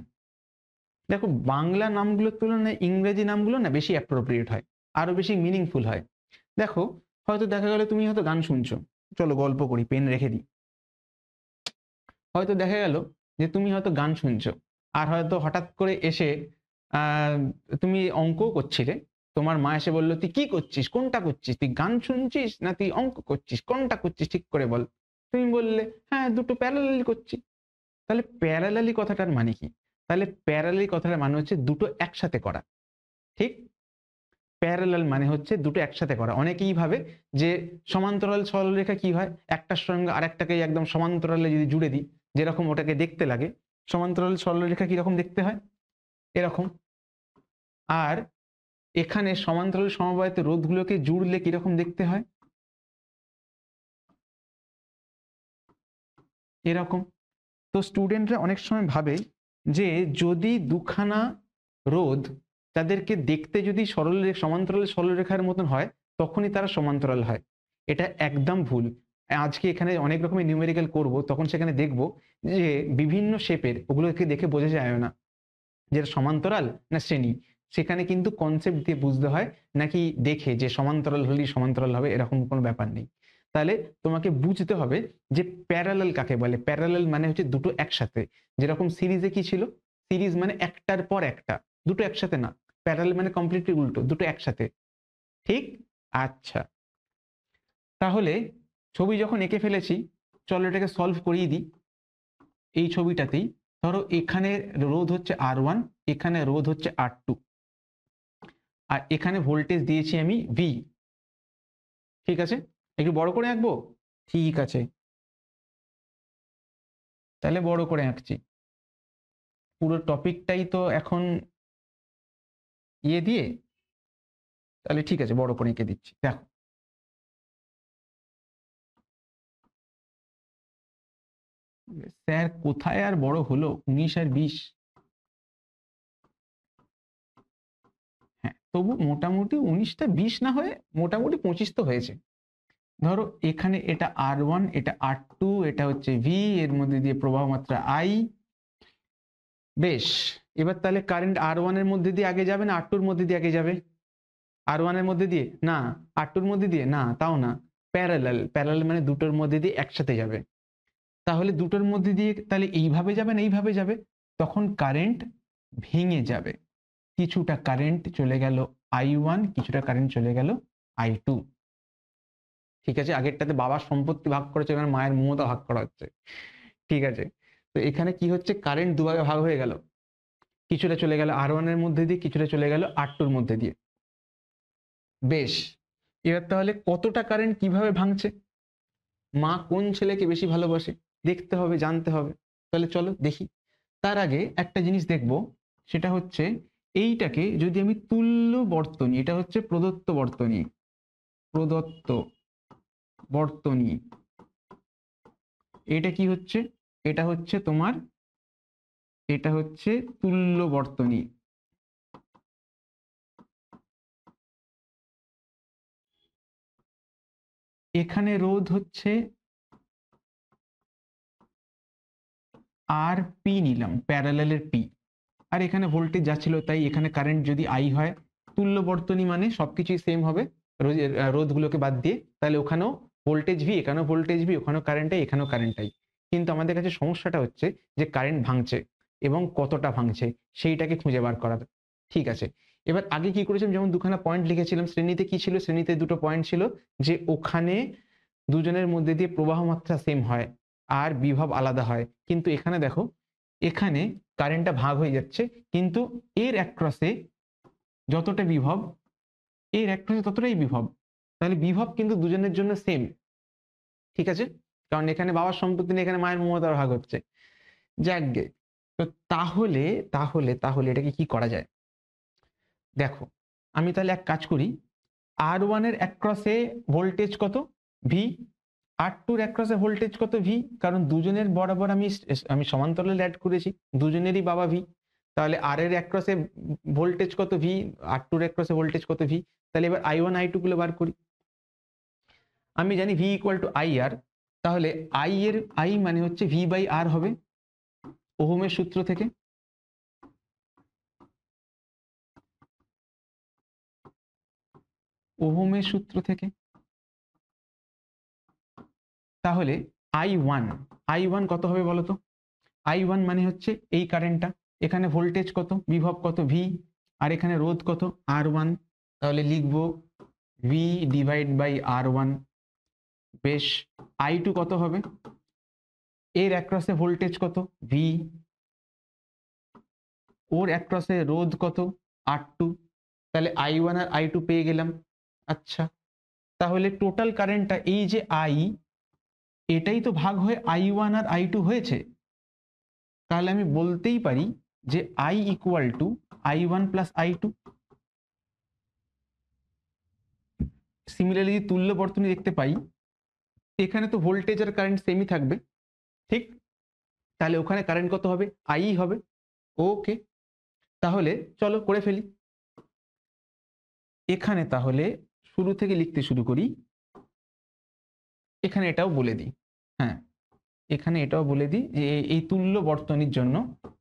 দেখো বাংলা নামগুলোর তুলনায় ইংরেজি নামগুলো না বেশি অ্যাপ্রোপ্রিয়েট হয়, আরো বেশি মিনিংফুল হয়। দেখো হয়তো দেখা গেল তুমি হয়তো গান শুনছো, চলো গল্প করি, পেন রেখে দিই। হয়তো দেখা গেল যে তুমি হয়তো গান শুনছো, আর হয়তো হঠাৎ করে এসে তুমি অঙ্কও করছিলে, তোমার মা এসে বললো তুই কি করছিস, কোনটা করছিস, তুই গান শুনছিস না তুই অঙ্ক করছিস, কোনটা করছিস ঠিক করে বল। তুমি বললে হ্যাঁ দুটো প্যারালালি করছি। তাহলে প্যারালালি কথাটার মানে কি? তাহলে প্যারালালি কথাটার মানে হচ্ছে দুটো একসাথে করা। ঠিক, প্যারালাল মানে হচ্ছে দুটো একসাথে করা। অনেকেই ভাবে যে সমান্তরাল সরলরেখা কি হয়, একটার সঙ্গে আরেকটাকে একদম সমান্তরালে যদি জুড়ে দিই, যেরকম ওটাকে দেখতে লাগে, সমান্তরাল সরলরেখা কিরকম দেখতে হয়, এরকম। আর এখানে সমান্তরাল সমবায়িত রোধগুলোকে জুড়লে কিরকম দেখতে হয়, এরকম। তো স্টুডেন্টরা অনেক সময় ভাবে যে যদি দুখানা রোধ তাদেরকে দেখতে যদি সমান্তরাল সরলরেখার মতন হয় তখনই তারা সমান্তরাল হয়। এটা একদম ভুল। আজকে এখানে অনেক রকমের নিউমেরিক্যাল করব, তখন সেখানে দেখব যে বিভিন্ন শেপের, ওগুলোকে দেখে বোঝা যায় না যেটা সমান্তরাল না শ্রেণী। সেখানে কিন্তু কনসেপ্ট দিয়ে বুঝতে হয়, নাকি দেখে যে সমান্তরাল হলেই সমান্তরাল হবে এরকম কোনো ব্যাপার নেই। তাহলে তোমাকে বুঝতে হবে যে প্যারালাল কাকে বলে। প্যারালাল মানে হচ্ছে দুটো একসাথে। যেরকম সিরিজে কি ছিল, সিরিজ মানে একটার পর একটা, দুটো একসাথে না। প্যারালাল মানে কমপ্লিটলি উল্টো, দুটো একসাথে। ঠিক, আচ্ছা। তাহলে ছবি যখন এঁকে ফেলেছি, চলো এটাকে সলভ করিয়ে দিই। এই ছবিটাতেই ধরো এখানে রোধ হচ্ছে R1, এখানে রোধ হচ্ছে R2, আর এখানে ভোল্টেজ দিয়েছি আমি V। ঠিক আছে, একটু বড় করে আঁকবো, ঠিক আছে, তাহলে বড় করে আঁকছি। পুরো টপিকটাই তো এখন দিয়ে, তাহলে ঠিক আছে বড় করে এঁকে দিচ্ছি। দেখো স্যার কোথায় আর বড় হলো, 19 আর 20। হ্যাঁ তবু মোটামুটি 19টা 20 না হয়ে মোটামুটি 25 তো হয়েছে। ধরো এখানে এটা R1, এটা R2, এটা হচ্ছে V, এর মধ্যে দিয়ে প্রবাহ মাত্রা I। বেশ, এবার তাহলে কারেন্ট R1 এর মধ্যে দিয়ে আগে যাবে না R2 এর মধ্যে দিয়ে আগে যাবে? R1 এর মধ্যে দিয়ে না, R2 এর মধ্যে দিয়ে না, তাও না। প্যারালাল, প্যারালাল মানে দুটোর মধ্যে দিয়ে একসাথে যাবে। তাহলে দুটোর মধ্যে দিয়ে তাহলে এইভাবে যাবে না এইভাবে যাবে, তখন কারেন্ট ভেঙে যাবে। কিছুটা কারেন্ট চলে গেল I1, কিছুটা কারেন্ট চলে গেল I2। ঠিক আছে, আগেরটাতে বাবার সম্পত্তি ভাগ করেছে, এখানে মায়ের মমতা ভাগ করা হচ্ছে। ঠিক আছে, তো এখানে কি হচ্ছে, কারেন্ট দুভাগে ভাগ হয়ে গেল, কিছুটা চলে গেল R1 এর মধ্যে দিয়ে, কিছুটা চলে গেল R2 এর মধ্যে দিয়ে। বেশ, এবার তাহলে কতটা কারেন্ট কিভাবে ভাঙছে, মা কোন ছেলেকে বেশি ভালোবাসে দেখতে হবে, জানতে হবে। তাহলে চলো দেখি। তার আগে একটা জিনিস দেখব, সেটা হচ্ছে এইটাকে যদি আমি তুল্য বর্তনী, এটা হচ্ছে প্রদত্ত বর্তনী, প্রদত্ত বর্তনী, এটা কি হচ্ছে, এটা হচ্ছে তোমার, এটা হচ্ছে তুল্য বর্তনী। এখানে রোধ হচ্ছে আর পি নিলাম, প্যারালালের পি, আর এখানে ভোল্টেজ যাচ্ছিল, তাই এখানে কারেন্ট যদি আই হয়, তুল্য বর্তনী মানে সবকিছুই সেম হবে রোধগুলোকে বাদ দিয়ে, তাহলে ওখানেও ভোল্টেজ ভি, এখানেও ভোল্টেজ ভি, ওখানেও কারেন্ট আই, এখানেও কারেন্ট আই। কিন্তু আমাদের কাছে সমস্যাটা হচ্ছে যে কারেন্ট ভাঙছে এবং কতটা ভাঙছে সেইটাকে খুঁজে বার করা। ঠিক আছে, এবার আগে কি করেছিলাম, যেমন দুখানা পয়েন্ট লিখেছিলাম, শ্রেণীতে কি ছিল, শ্রেণীতে দুটো পয়েন্ট ছিল, যে ওখানে দুজনের মধ্যে দিয়ে প্রবাহ মাত্রা সেম হয় আর বিভব আলাদা হয়। কিন্তু এখানে দেখো, এখানে কারেন্টটা ভাগ হয়ে যাচ্ছে, কিন্তু এর অ্যাক্রসে যতটা বিভব, এর অ্যাক্রসে ততটাই বিভব, তাহলে বিভব কিন্তু দুজনের জন্য সেম। ঠিক আছে, কারণ এখানে বাবার সম্পত্তি নেই, এখানে মায়ের মমতার ভাগ হচ্ছে। যাকগে, তো তাহলে তাহলে তাহলে এটাকে কি করা যায়, দেখো আমি তাহলে এক কাজ করি, R1 এর অ্যাক্রসে ভোল্টেজ কত, ভি, R2 এর অ্যাক্রসে ভোল্টেজ কত, ভি, কারণ দুজনের বরাবর আমি আমি সমান্তরালে অ্যাড করেছি, দুজনেরই বাবা ভি। তাহলে আর এর অ্যাক্রসে ভোল্টেজ কত ভি, আর টুর অ্যাক্রসে ভোল্টেজ কত ভি। তাহলে এবার I1 I2 গুলো বার করি। আমি জানি V equal to I R, তাহলে আই এর আই মানে হচ্ছে ভি বাই আর হবে ওহমের সূত্র থেকে। ওহমের সূত্র থেকে। তাহলে I1 কত হবে বলো তো? I1 মানে হচ্ছে এই কারেন্টটা, এখানে ভোল্টেজ কত, বিভব কত ভি, আর এখানে রোধ কত R1। তাহলে লিখবো ভি ডিভাইড বাই R1। বেশ, I2 কত হবে? এর অ্যাক্রসে ভোল্টেজ কত ভি, ওর অ্যাক্রসে রোধ কত R2। তাহলে I1 আর I2 পেয়ে গেলাম। আচ্ছা, তাহলে টোটাল কারেন্টটা এই যে I, এটাই তো ভাগ হয়ে I1 আর I2 হয়েছে। তাহলে আমি বলতেই পারি যে I equal to I1 plus I2। Similarly তুল্য বর্তনী দেখতে পাই, এখানে তো ভোল্টেজ আর কারেন্ট সেমই থাকবে, ঠিক? তাহলে ওখানে কারেন্ট কত হবে? I হবে। ওকে, তাহলে চলো করে ফেলি। এখানে তাহলে শুরু থেকে লিখতে শুরু করি। এখানে এটাও বলে দিই, হ্যাঁ এখানে এটাও বলে দিই যে এই তুল্য বর্তনীর জন্য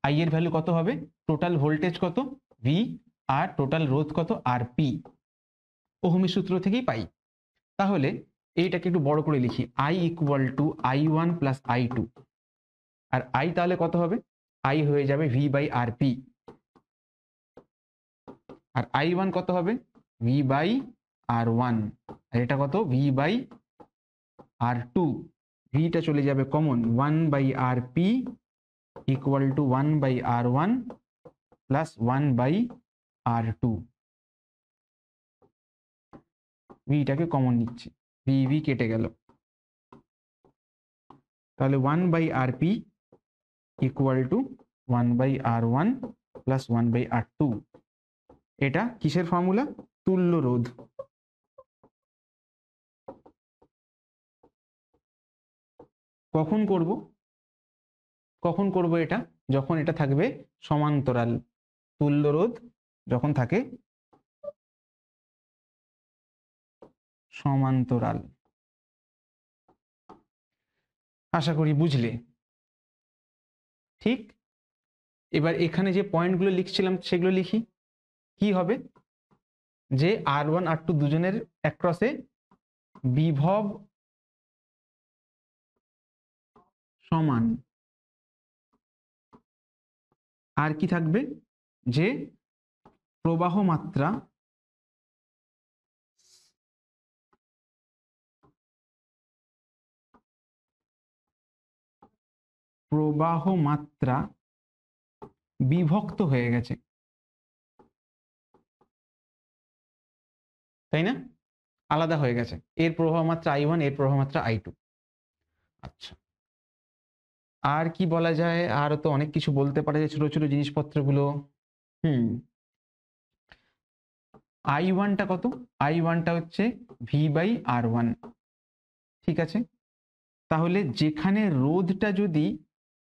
আই এর ভ্যালু কত হবে, টোটাল ভোল্টেজ কত ভি আর টোটাল রোধ কত আর পি, ওহমের সূত্র থেকেই পাই। তাহলে এইটাকে একটু বড় করে লিখি, I equal to I1 plus I2। আর আই তাহলে কত হবে? আই হয়ে যাবে ভি বাই আর পি। আর I1 কত হবে? V by R1। আর এটা কত? V by R2। ভিটা চলে যাবে common, 1 by R P equal to 1 by R1 plus 1 by R2। ভিটাকে কমন নিচ্ছি, ভি কেটে গেল। তাহলে 1 by R P equal to 1 by R1 plus 1 by R2। এটা কিসের ফর্মুলা? তুল্য রোধ। কখন করব? কখন করব এটা? যখন এটা থাকবে সমান্তরাল। তুল্য রোধ যখন থাকে সমান্তরাল। আশা করি বুঝলে। ঠিক, এবার এখানে যে পয়েন্টগুলো লিখছিলাম সেগুলো লিখি। কি হবে? যে R1 R2 দুজনের অ্যাক্রসে বিভব সমান। আর কি থাকবে? যে প্রবাহ মাত্রা বিভক্ত হয়ে গেছে, তাই না? আলাদা হয়ে গেছে, এর প্রবাহ মাত্রা I1, এর প্রবাহ মাত্রা I2। আচ্ছা, আর কি বলা যায়? আর তো অনেক কিছু বলতে পারে, ছোট ছোট জিনিসপত্রগুলো। I1টা কত? I1টা হচ্ছে ভি বাই R1। ঠিক আছে, তাহলে যেখানে রোধটা যদি,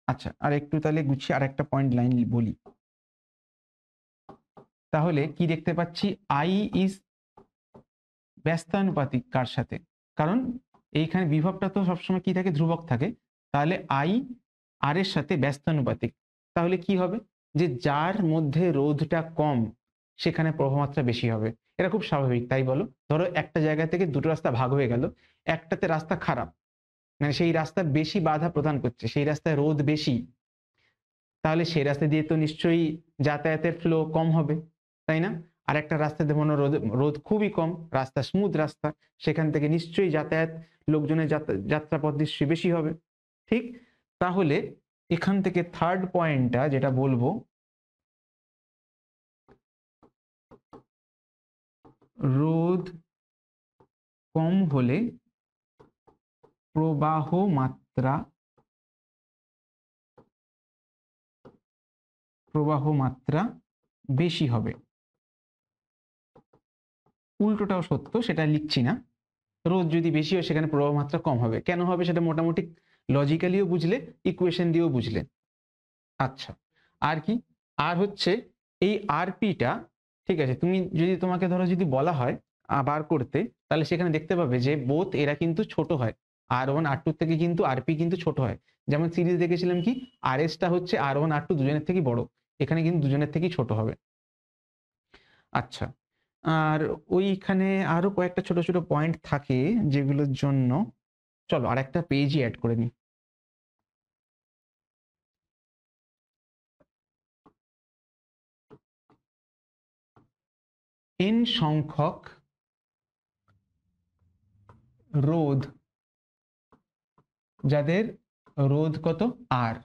আচ্ছা আর একটু তাহলে গুছিয়ে আর একটা পয়েন্ট লাইন বলি। তাহলে কি দেখতে পাচ্ছি? I ইজ ব্যস্তানুপাতিক কার সাথে? কারণ এইখানে বিভবটা তো সবসময় কি থাকে? ধ্রুবক থাকে। তাহলে I আর এর সাথে ব্যস্তানুপাতিক। তাহলে কি হবে? যে যার মধ্যে রোধটা কম সেখানে প্রবাহমাত্রা বেশি হবে। এটা খুব স্বাভাবিক, তাই বলো? ধরো একটা জায়গা থেকে দুটো রাস্তা ভাগ হয়ে গেল, একটাতে রাস্তা খারাপ, মানে সেই রাস্তা বেশি বাধা প্রদান করছে, সেই রাস্তায় রোধ বেশি, তাহলে সেই রাস্তা দিয়ে তো নিশ্চয়ই যাতায়াতের ফ্লো কম হবে, তাই না? আর একটা রাস্তাতে মনে রোধ খুবই কম, রাস্তা স্মুথ রাস্তা, সেখান থেকে নিশ্চয়ই যাতায়াত, লোকজনের যাত্রাপথ নিশ্চয়ই বেশি হবে। ঠিক, তাহলে এখান থেকে থার্ড পয়েন্টটা যেটা বলবো, রোধ কম হলে প্রবাহ মাত্রা বেশি হবে। উল্টোটাও সত্য, সেটা লিখছি না। রোধ যদি বেশি হয় সেখানে প্রবাহ মাত্রা কম হবে। কেন হবে সেটা মোটামুটি লজিক্যালিও বুঝলে, ইকুয়েশন দিয়েও বুঝলে। আচ্ছা, আর কি? আর হচ্ছে এই আরপিটা, ঠিক আছে, তুমি যদি তোমাকে ধরো যদি বলা হয় বার করতে, তাহলে সেখানে দেখতে পাবে যে বোথ এরা কিন্তু ছোট হয়, R1 R2 থেকে কিন্তু আরপি কিন্তু ছোট হয়। যেমন সিরিজ দেখেছিলাম কি RS টা হচ্ছে R1 R2 দুজনের থেকেই বড়, এখানে কিন্তু দুজনের থেকেই ছোট হবে। আচ্ছা, আর ওইখানে আরো কয়েকটা ছোট ছোট পয়েন্ট থাকে যেগুলোর জন্য, চলো আর একটা পেজই অ্যাড করে নিই। n সংখ্যক রোধ, যাদের রোধ কত R,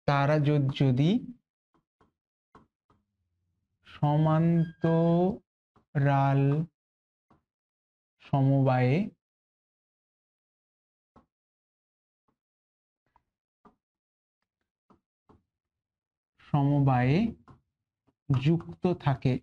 তারা যদি সমান্তরাল সমবায়ে যুক্ত থাকে,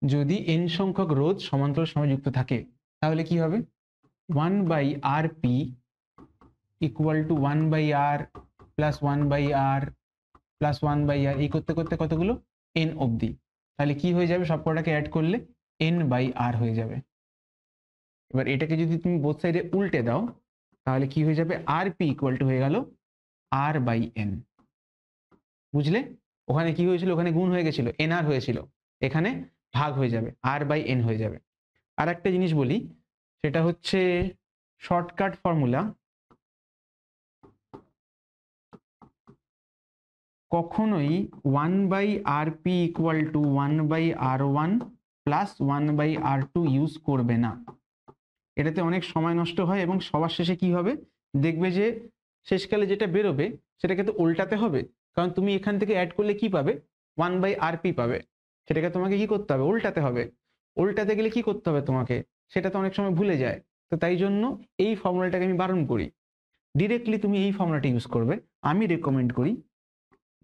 যদি n সংখ্যক রোধ সমান্তরাল সমবায়ে যুক্ত থাকে, তাহলে কি হবে? 1/rp equal to 1/r plus 1/r plus 1/r, এই করতে করতে কতগুলো n অবধি, তাহলে কি হয়ে যাবে? সব কটাকে অ্যাড করলে n/r হয়ে যাবে। এবার এটাকে যদি তুমি বোথ সাইডে উল্টে দাও, তাহলে কি হয়ে যাবে? rp ইকুয়াল টু হয়ে গেল r/n। বুঝলে? ওখানে কি হয়েছিল? ওখানে গুণ হয়ে গেছিল, nr হয়েছিল, এখানে ভাগ হয়ে যাবে, r/n হয়ে যাবে। আর একটা জিনিস বলি, সেটা হচ্ছে শর্টকাট ফর্মুলা, কখনোই 1/rp equal to 1/r1 plus 1/r2 use করবে না। এটাতে অনেক সময় নষ্ট হয় এবং সবার শেষে কি হবে? দেখবে যে শেষকালে যেটা বেরোবে সেটাকে তো উল্টাতে হবে, কারণ তুমি এখান থেকে অ্যাড করলে কি পাবে? 1/rp পাবে, সেটাকে তোমাকে কি করতে হবে? উল্টাতে হবে। উল্টাতে গেলে কি করতে হবে তোমাকে? সেটা তো অনেক সময় ভুলে যায়। তো তাই জন্য এই ফর্মুলাটাকে আমি বারণ করি, ডিরেক্টলি তুমি এই ফর্মুলাটা ইউজ করবে। আমি রেকমেন্ড করি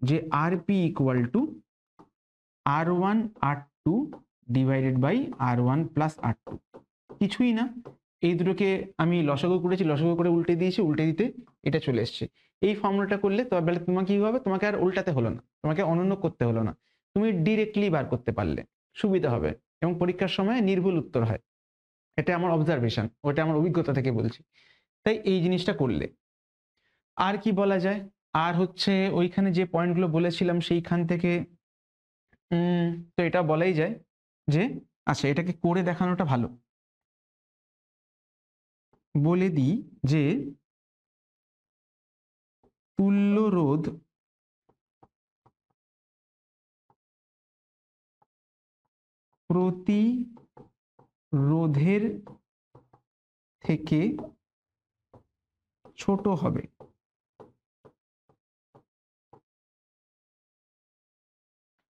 যে rp equal to r1 r2 divided by r1 plus r2, কিছুই না, এই দুটোকে আমি লসাগু করেছি, লসাগু করে উল্টে দিয়েছি, উল্টে দিতে এটা চলে এসছে। এই ফর্মুলাটা করলে তবে তোমাকে কি হবে? তোমাকে আর উল্টাতে হলো না, তোমাকে অনন্য করতে হলো না, তুমি ডিরেক্টলি বার করতে পারলে, সুবিধা হবে এবং পরীক্ষার সময় নির্ভুল উত্তর হয়। এটা আমার অবজারভেশন, ওটা আমার অভিজ্ঞতা থেকে বলছি। তাই এই জিনিসটা করলে আর কি বলা যায়? আর হচ্ছে ওইখানে যে পয়েন্টগুলো বলেছিলাম সেইখান থেকে তো এটা বলাই যায় যে, আচ্ছা এটাকে করে দেখানোটা ভালো। বলে দিই যে তুল্য রোধ প্রতিরোধের থেকে ছোট হবে।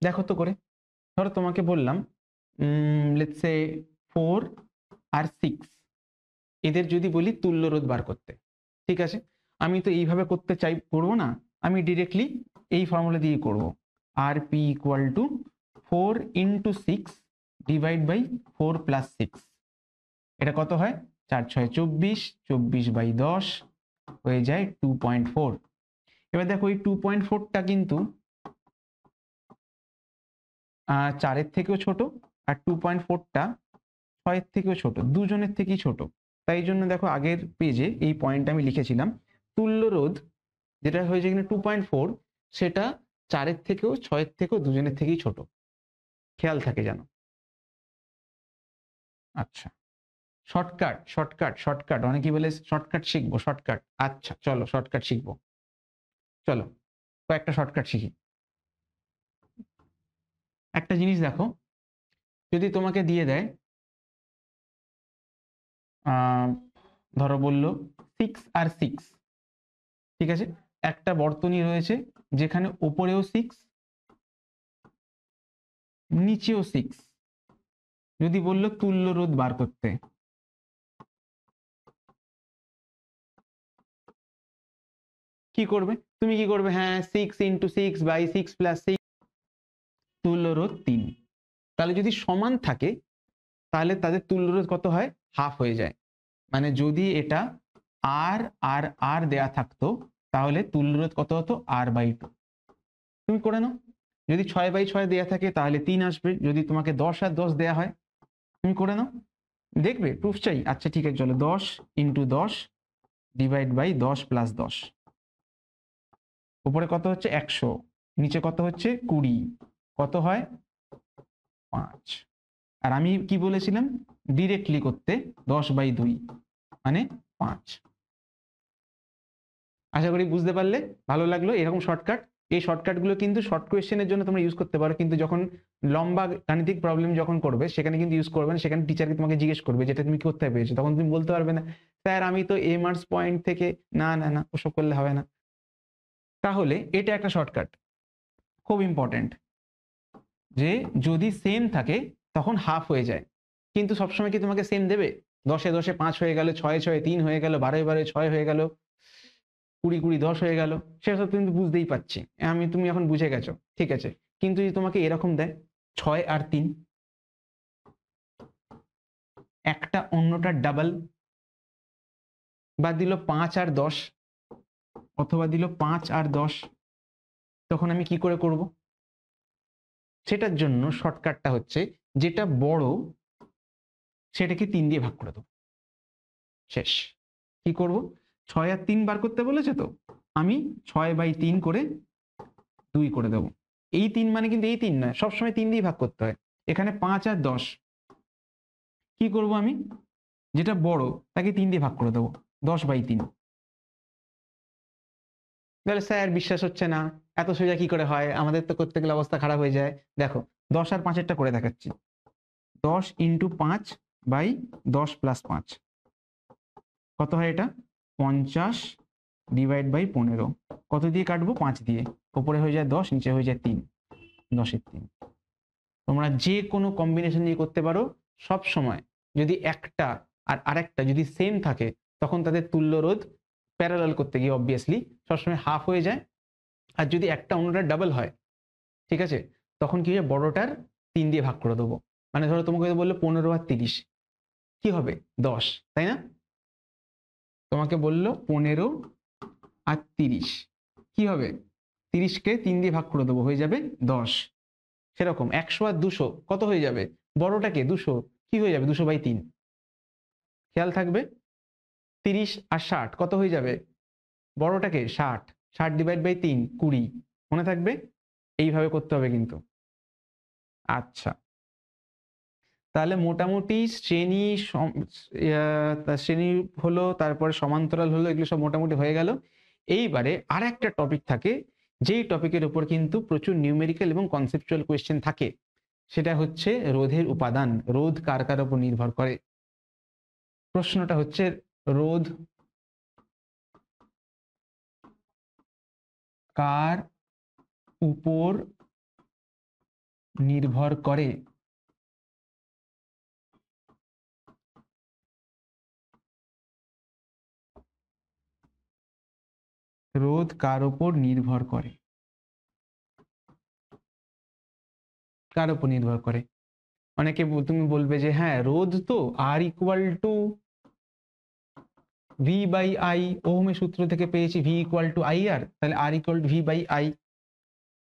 দেখো তো করে, ধরো তোমাকে বললাম লেটস সে 4 আর 6, এদের যদি বলি তুল্য রোধ বার করতে, ঠিক আছে, আমি তো এইভাবে করতে করবো না, আমি ডিরেক্টলি এই ফর্মুলা দিয়ে করব। rp equal to 4 into 6 divide by 4 plus 6, এটা কত হয়? 4 6 24, 24/10 হয়ে যায় 2.4। এবার দেখো এই 2.4টা কিন্তু 4-এর থেকেও ছোট, আর 2.4টা 6-এর থেকেও ছোট, দুজনের থেকেই ছোট। তাই জন্য দেখো আগের পেজে এই পয়েন্ট আমি লিখেছিলাম, তুল্য রোধ যেটা হয়েছে কিনা 2.4, সেটা 4-এর থেকেও 6-এর থেকেও দুজনের থেকেই ছোট, খেয়াল থাকে যেন। আচ্ছা, শর্টকাট শর্টকাট শর্টকাট, অনেকেই বলে শর্টকাট শিখবো, শর্টকাট, আচ্ছা চলো শর্টকাট শিখবো। চলো কয়েকটা শর্টকাট শিখি। একটা জিনিস দেখো, যদি তোমাকে দিয়ে দেয় ধরো বললো 6 আর 6, ঠিক আছে, একটা বর্তনী রয়েছে যেখানে উপরেও 6 নিচেও 6, যদি বললো তুল্য রোধ বার করতে, কি করবে তুমি, কি করবে, হ্যাঁ 6 × 6/6 + 6 তুল্য রোধ 3। তাহলে যদি সমান থাকে তাহলে তাদের তুল্য রোধ কত হয়, হাফ হয়ে যায়। মানে যদি এটা আর আর আর দেয়া থাকতো তাহলে তুল্য রোধ কত হতো, R/2। তুমি করে নাও, যদি 6/6 দেয়া থাকে তাহলে 3 আসবে, যদি তোমাকে 10 আর 10 দেয়া হয় তুমি করে নাও, দেখবে প্রুফ চাই। আচ্ছা ঠিক আছে, চলো 10 × 10 / 10 + 10, উপরে কত হচ্ছে 100, নিচে কত হচ্ছে 20, কত হয় 5। আর আমি কি বলেছিলাম, ডিরেক্টলি করতে 10/2 মানে 5। আশা করি বুঝতে পারলে, ভালো লাগলো। এরকম শর্টকাট, এই শর্টকাটগুলো কিন্তু শর্ট কোয়েশ্চেনের জন্য তোমরা ইউজ করতে পারো, কিন্তু যখন লম্বা গাণিতিক প্রবলেম যখন করবে সেখানে কিন্তু ইউজ করবে না। সেখানে টিচারকে তোমাকে জিজ্ঞেস করবে যেটা তুমি কোথায় পেয়েছো, তখন তুমি বলতে পারবে না স্যার আমি তো এ মার্কস পয়েন্ট থেকে, না না না, ওসব করলে হবে না। তাহলে এটা একটা শর্টকাট, খুব ইম্পর্টেন্ট, যে যদি সেম থাকে তখন হাফ হয়ে যায়। কিন্তু সবসময় কি তোমাকে সেম দেবে, 10-এ 10-এ 5 হয়ে গেল, 6-এ 6-এ 3 হয়ে গেল, 12-এ 12-এ 6 হয়ে গেল, 20-এ 20 10 হয়ে গেল, সেসব কিন্তু বুঝতেই পারছি আমি, তুমি এখন বুঝে গেছো, ঠিক আছে। কিন্তু যদি তোমাকে এরকম দেয় 6 আর 3, একটা অন্যটার ডাবল, বা দিল 5 আর 10, অথবা দিল 5 আর 10, তখন আমি কি করে করব? সেটার জন্য শর্টকাটটা হচ্ছে, যেটা বড় সেটাকে 3 দিয়ে ভাগ করে দেবো, শেষ। কি করব, 6 আর 3 বার করতে বলেছে তো, আমি 6/3 করে 2 করে দেবো। এই 3 মানে কিন্তু এই 3 নয়, সবসময় 3 দিয়ে ভাগ করতে হয়। এখানে 5 আর 10, কি করব আমি, যেটা বড় তাকে 3 দিয়ে ভাগ করে দেবো, 10/3। তাহলে স্যার বিশ্বাস হচ্ছে না, এত সোজা কি করে হয়, আমাদের তো করতে গেলে অবস্থা খারাপ হয়ে যায়। দেখো 10 আর 5-এরটা করে দেখাচ্ছি, 10 × 5/10 + 5, কত হয় এটা, 50/15। কত দিয়ে কাটবো, 5 দিয়ে, উপরে হয়ে যায় 10, নিচে হয়ে যায় 3, 10-এর 3। তোমরা যে কোনো কম্বিনেশন দিয়ে করতে পারো, সব সময় যদি একটা আর আরেকটা যদি সেম থাকে তখন তাদের তুল্য রোধ প্যারালাল করতে গিয়ে অবভিয়াসলি সবসময় হাফ হয়ে যায়। আর যদি একটা অন্যটার ডাবল হয়, ঠিক আছে, তখন কি হয়, বড়টার 3 দিয়ে ভাগ করে দেবো। মানে ধরো তোমাকে বললো 15 আর 30, কি হবে 10, তাই না? তোমাকে বললো 15 আর 30, কি হবে, 30-কে 3 দিয়ে ভাগ করে দেবো, হয়ে যাবে 10। সেরকম 100 আর 200 কত হয়ে যাবে, বড়টাকে 200, কি হয়ে যাবে 200/3, খেয়াল থাকবে। 30 আর 60 কত হয়ে যাবে, বড়টাকে 60, 60/3 20, মনে থাকবে। এইভাবে করতে হবে কিন্তু। আচ্ছা, তাহলে মোটামুটি শ্রেণী হলো, তারপরে সমান্তরাল হলো, এগুলো সব মোটামুটি হয়ে গেল। এইবারে আর একটা টপিক থাকে, যেই টপিকের উপর কিন্তু প্রচুর নিউমেরিক্যাল এবং কনসেপচুয়াল কোয়েশ্চেন থাকে, সেটা হচ্ছে রোধের উপাদান। রোধ কার কার উপর নির্ভর করে? প্রশ্নটা হচ্ছে, রোধ কার উপর নির্ভর করে? রোধ কার উপর নির্ভর করে, কার উপর নির্ভর করে? অনেকে তুমি বলবে যে হ্যাঁ রোধ তো R = V/I, ওহমের সূত্র থেকে পেয়েছি V = IR, তাহলে R = V/I,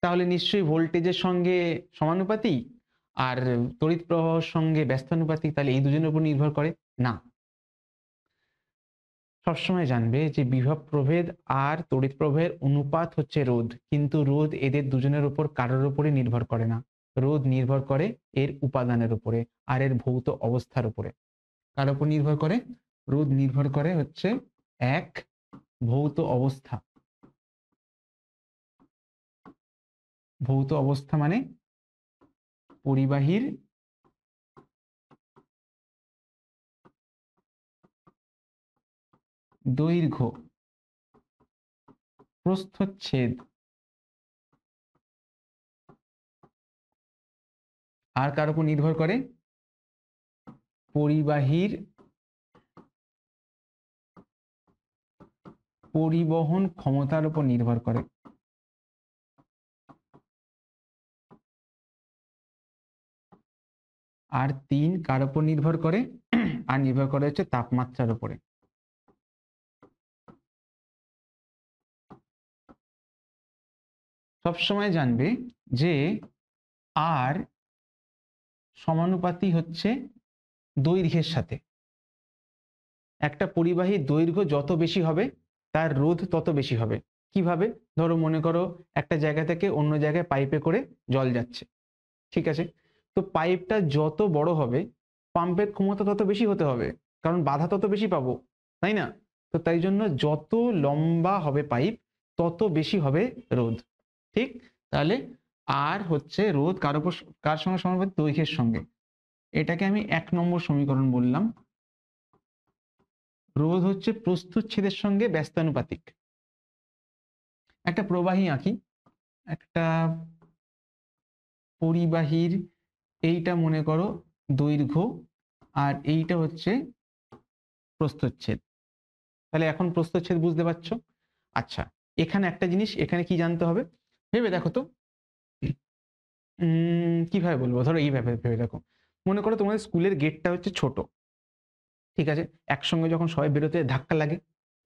তাহলে নিশ্চয়ই ভোল্টেজের সঙ্গে সমানুপাতিক আর তড়িৎ প্রবাহের সঙ্গে ব্যস্তানুপাতিক, তাহলে এই দুজনের উপর নির্ভর করে না। সবসময় জানবে যে বিভব প্রভেদ আর তড়িৎ প্রবাহের অনুপাত হচ্ছে রোধ, কিন্তু রোধ এদের দুজনের উপর কারোর উপরে নির্ভর করে না। রোধ নির্ভর করে এর উপাদানের উপরে আর এর ভৌত অবস্থার উপরে। কার উপর নির্ভর করে? রোধ নির্ভর করে হচ্ছে এক, ভৌত অবস্থা। ভৌত অবস্থা মানে পরিবাহীর দৈর্ঘ্য, প্রস্থচ্ছেদ। আর কার উপর নির্ভর করে? পরিবাহীর পরিবহন ক্ষমতার উপর নির্ভর করে। আর 3 কার উপর নির্ভর করে? আর নির্ভর করে হচ্ছে তাপমাত্রার উপরে। সবসময় জানবে যে আর সমানুপাতি হচ্ছে দৈর্ঘ্যের সাথে। একটা পরিবাহীর দৈর্ঘ্য যত বেশি হবে তার রোধ তত বেশি হবে। কিভাবে? ধরো মনে করো একটা জায়গা থেকে অন্য জায়গায় পাইপে করে জল যাচ্ছে, ঠিক আছে? তো পাইপটা যত বড় হবে পাম্পের ক্ষমতা তত বেশি হতে হবে, কারণ বাধা তত বেশি পাবো, তাই না? তো তাই জন্য যত লম্বা হবে পাইপ তত বেশি হবে রোধ, ঠিক? তাহলে আর হচ্ছে রোধ কার উপর, কার সঙ্গে সমানুপাতিক? দৈর্ঘ্যের সঙ্গে। এটাকে আমি 1 নম্বর সমীকরণ বললাম। রোধ হচ্ছে প্রস্থচ্ছেদের সঙ্গে ব্যস্তানুপাতিক। একটা প্রবাহী আঁকি, একটা পরিবাহীর এইটা মনে করো দৈর্ঘ্য আর এইটা হচ্ছে প্রস্থচ্ছেদ। তাহলে এখন প্রস্থচ্ছেদ বুঝতে পারছো? আচ্ছা, এখানে একটা জিনিস, এখানে কি জানতে হবে ভেবে দেখো তো। কিভাবে বলবো, ধরো এইভাবে ভেবে দেখো। মনে করো তোমাদের স্কুলের গেটটা হচ্ছে ছোট, ঠিক আছে? একসঙ্গে যখন সবাই বেরোতে ধাক্কা লাগে,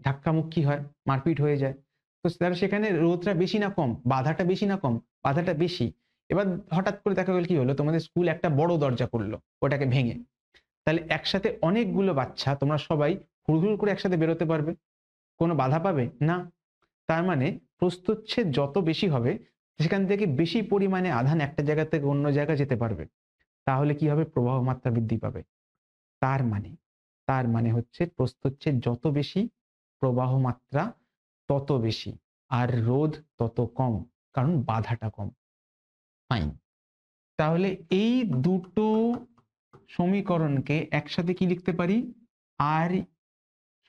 ধাক্কা মুখ কি হয়? মারপিট হয়ে যায়। তো তাহলে সেখানে রোধটা বেশি না কম? বাধাটা বেশি না কম? বাধাটা বেশি। এবার হঠাৎ করে দেখা গেল কি হলো, তোমাদের স্কুল একটা বড় দরজা করলো ওটাকে ভেঙে। তাহলে একসাথে অনেকগুলো বাচ্চা তোমরা সবাই হুড়হুড় করে একসাথে বেরোতে পারবে? কোনো বাধা পাবে না। তার মানে প্রস্থচ্ছেদ যত বেশি হবে সেখান থেকে বেশি পরিমাণে আধান একটা জায়গা থেকে অন্য জায়গায় যেতে পারবে। তাহলে কি হবে? প্রবাহ মাত্রা বৃদ্ধি পাবে। তার মানে হচ্ছে প্রস্থচ্ছেদ যত বেশি প্রবাহ মাত্রা তত বেশি, আর রোধ তত কম, কারণ বাধাটা কম। ফাইন। তাহলে এই দুটো সমীকরণকে একসাথে কি লিখতে পারি? আর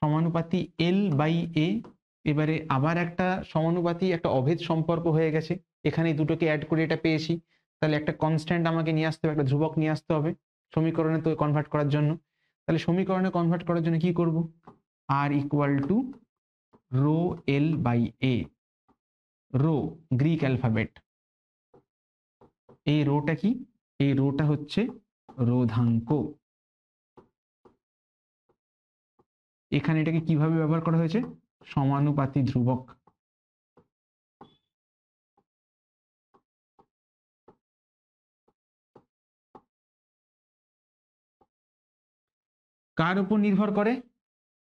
সমানুপাতি এল বাই এ। এবারে আবার একটা সমানুপাতি, একটা অভেদ সম্পর্ক হয়ে গেছে, এখানে দুটোকে অ্যাড করে এটা পেয়েছি। তাহলে একটা কনস্ট্যান্ট আমাকে নিয়ে আসতে হবে, একটা ধ্রুবক নিয়ে আসতে হবে সমীকরণে তো কনভার্ট করার জন্য। তাহলে সমীকরণে কনভার্ট করার জন্য কি করব? R equal to rho L by A. Rho Greek alphabet. এই রোটা কি? এই রোটা হচ্ছে রোধাঙ্ক। এখানে এটাকে কিভাবে ব্যবহার করা হয়েছে? সমানুপাতি ধ্রুবক। কার উপর নির্ভর করে?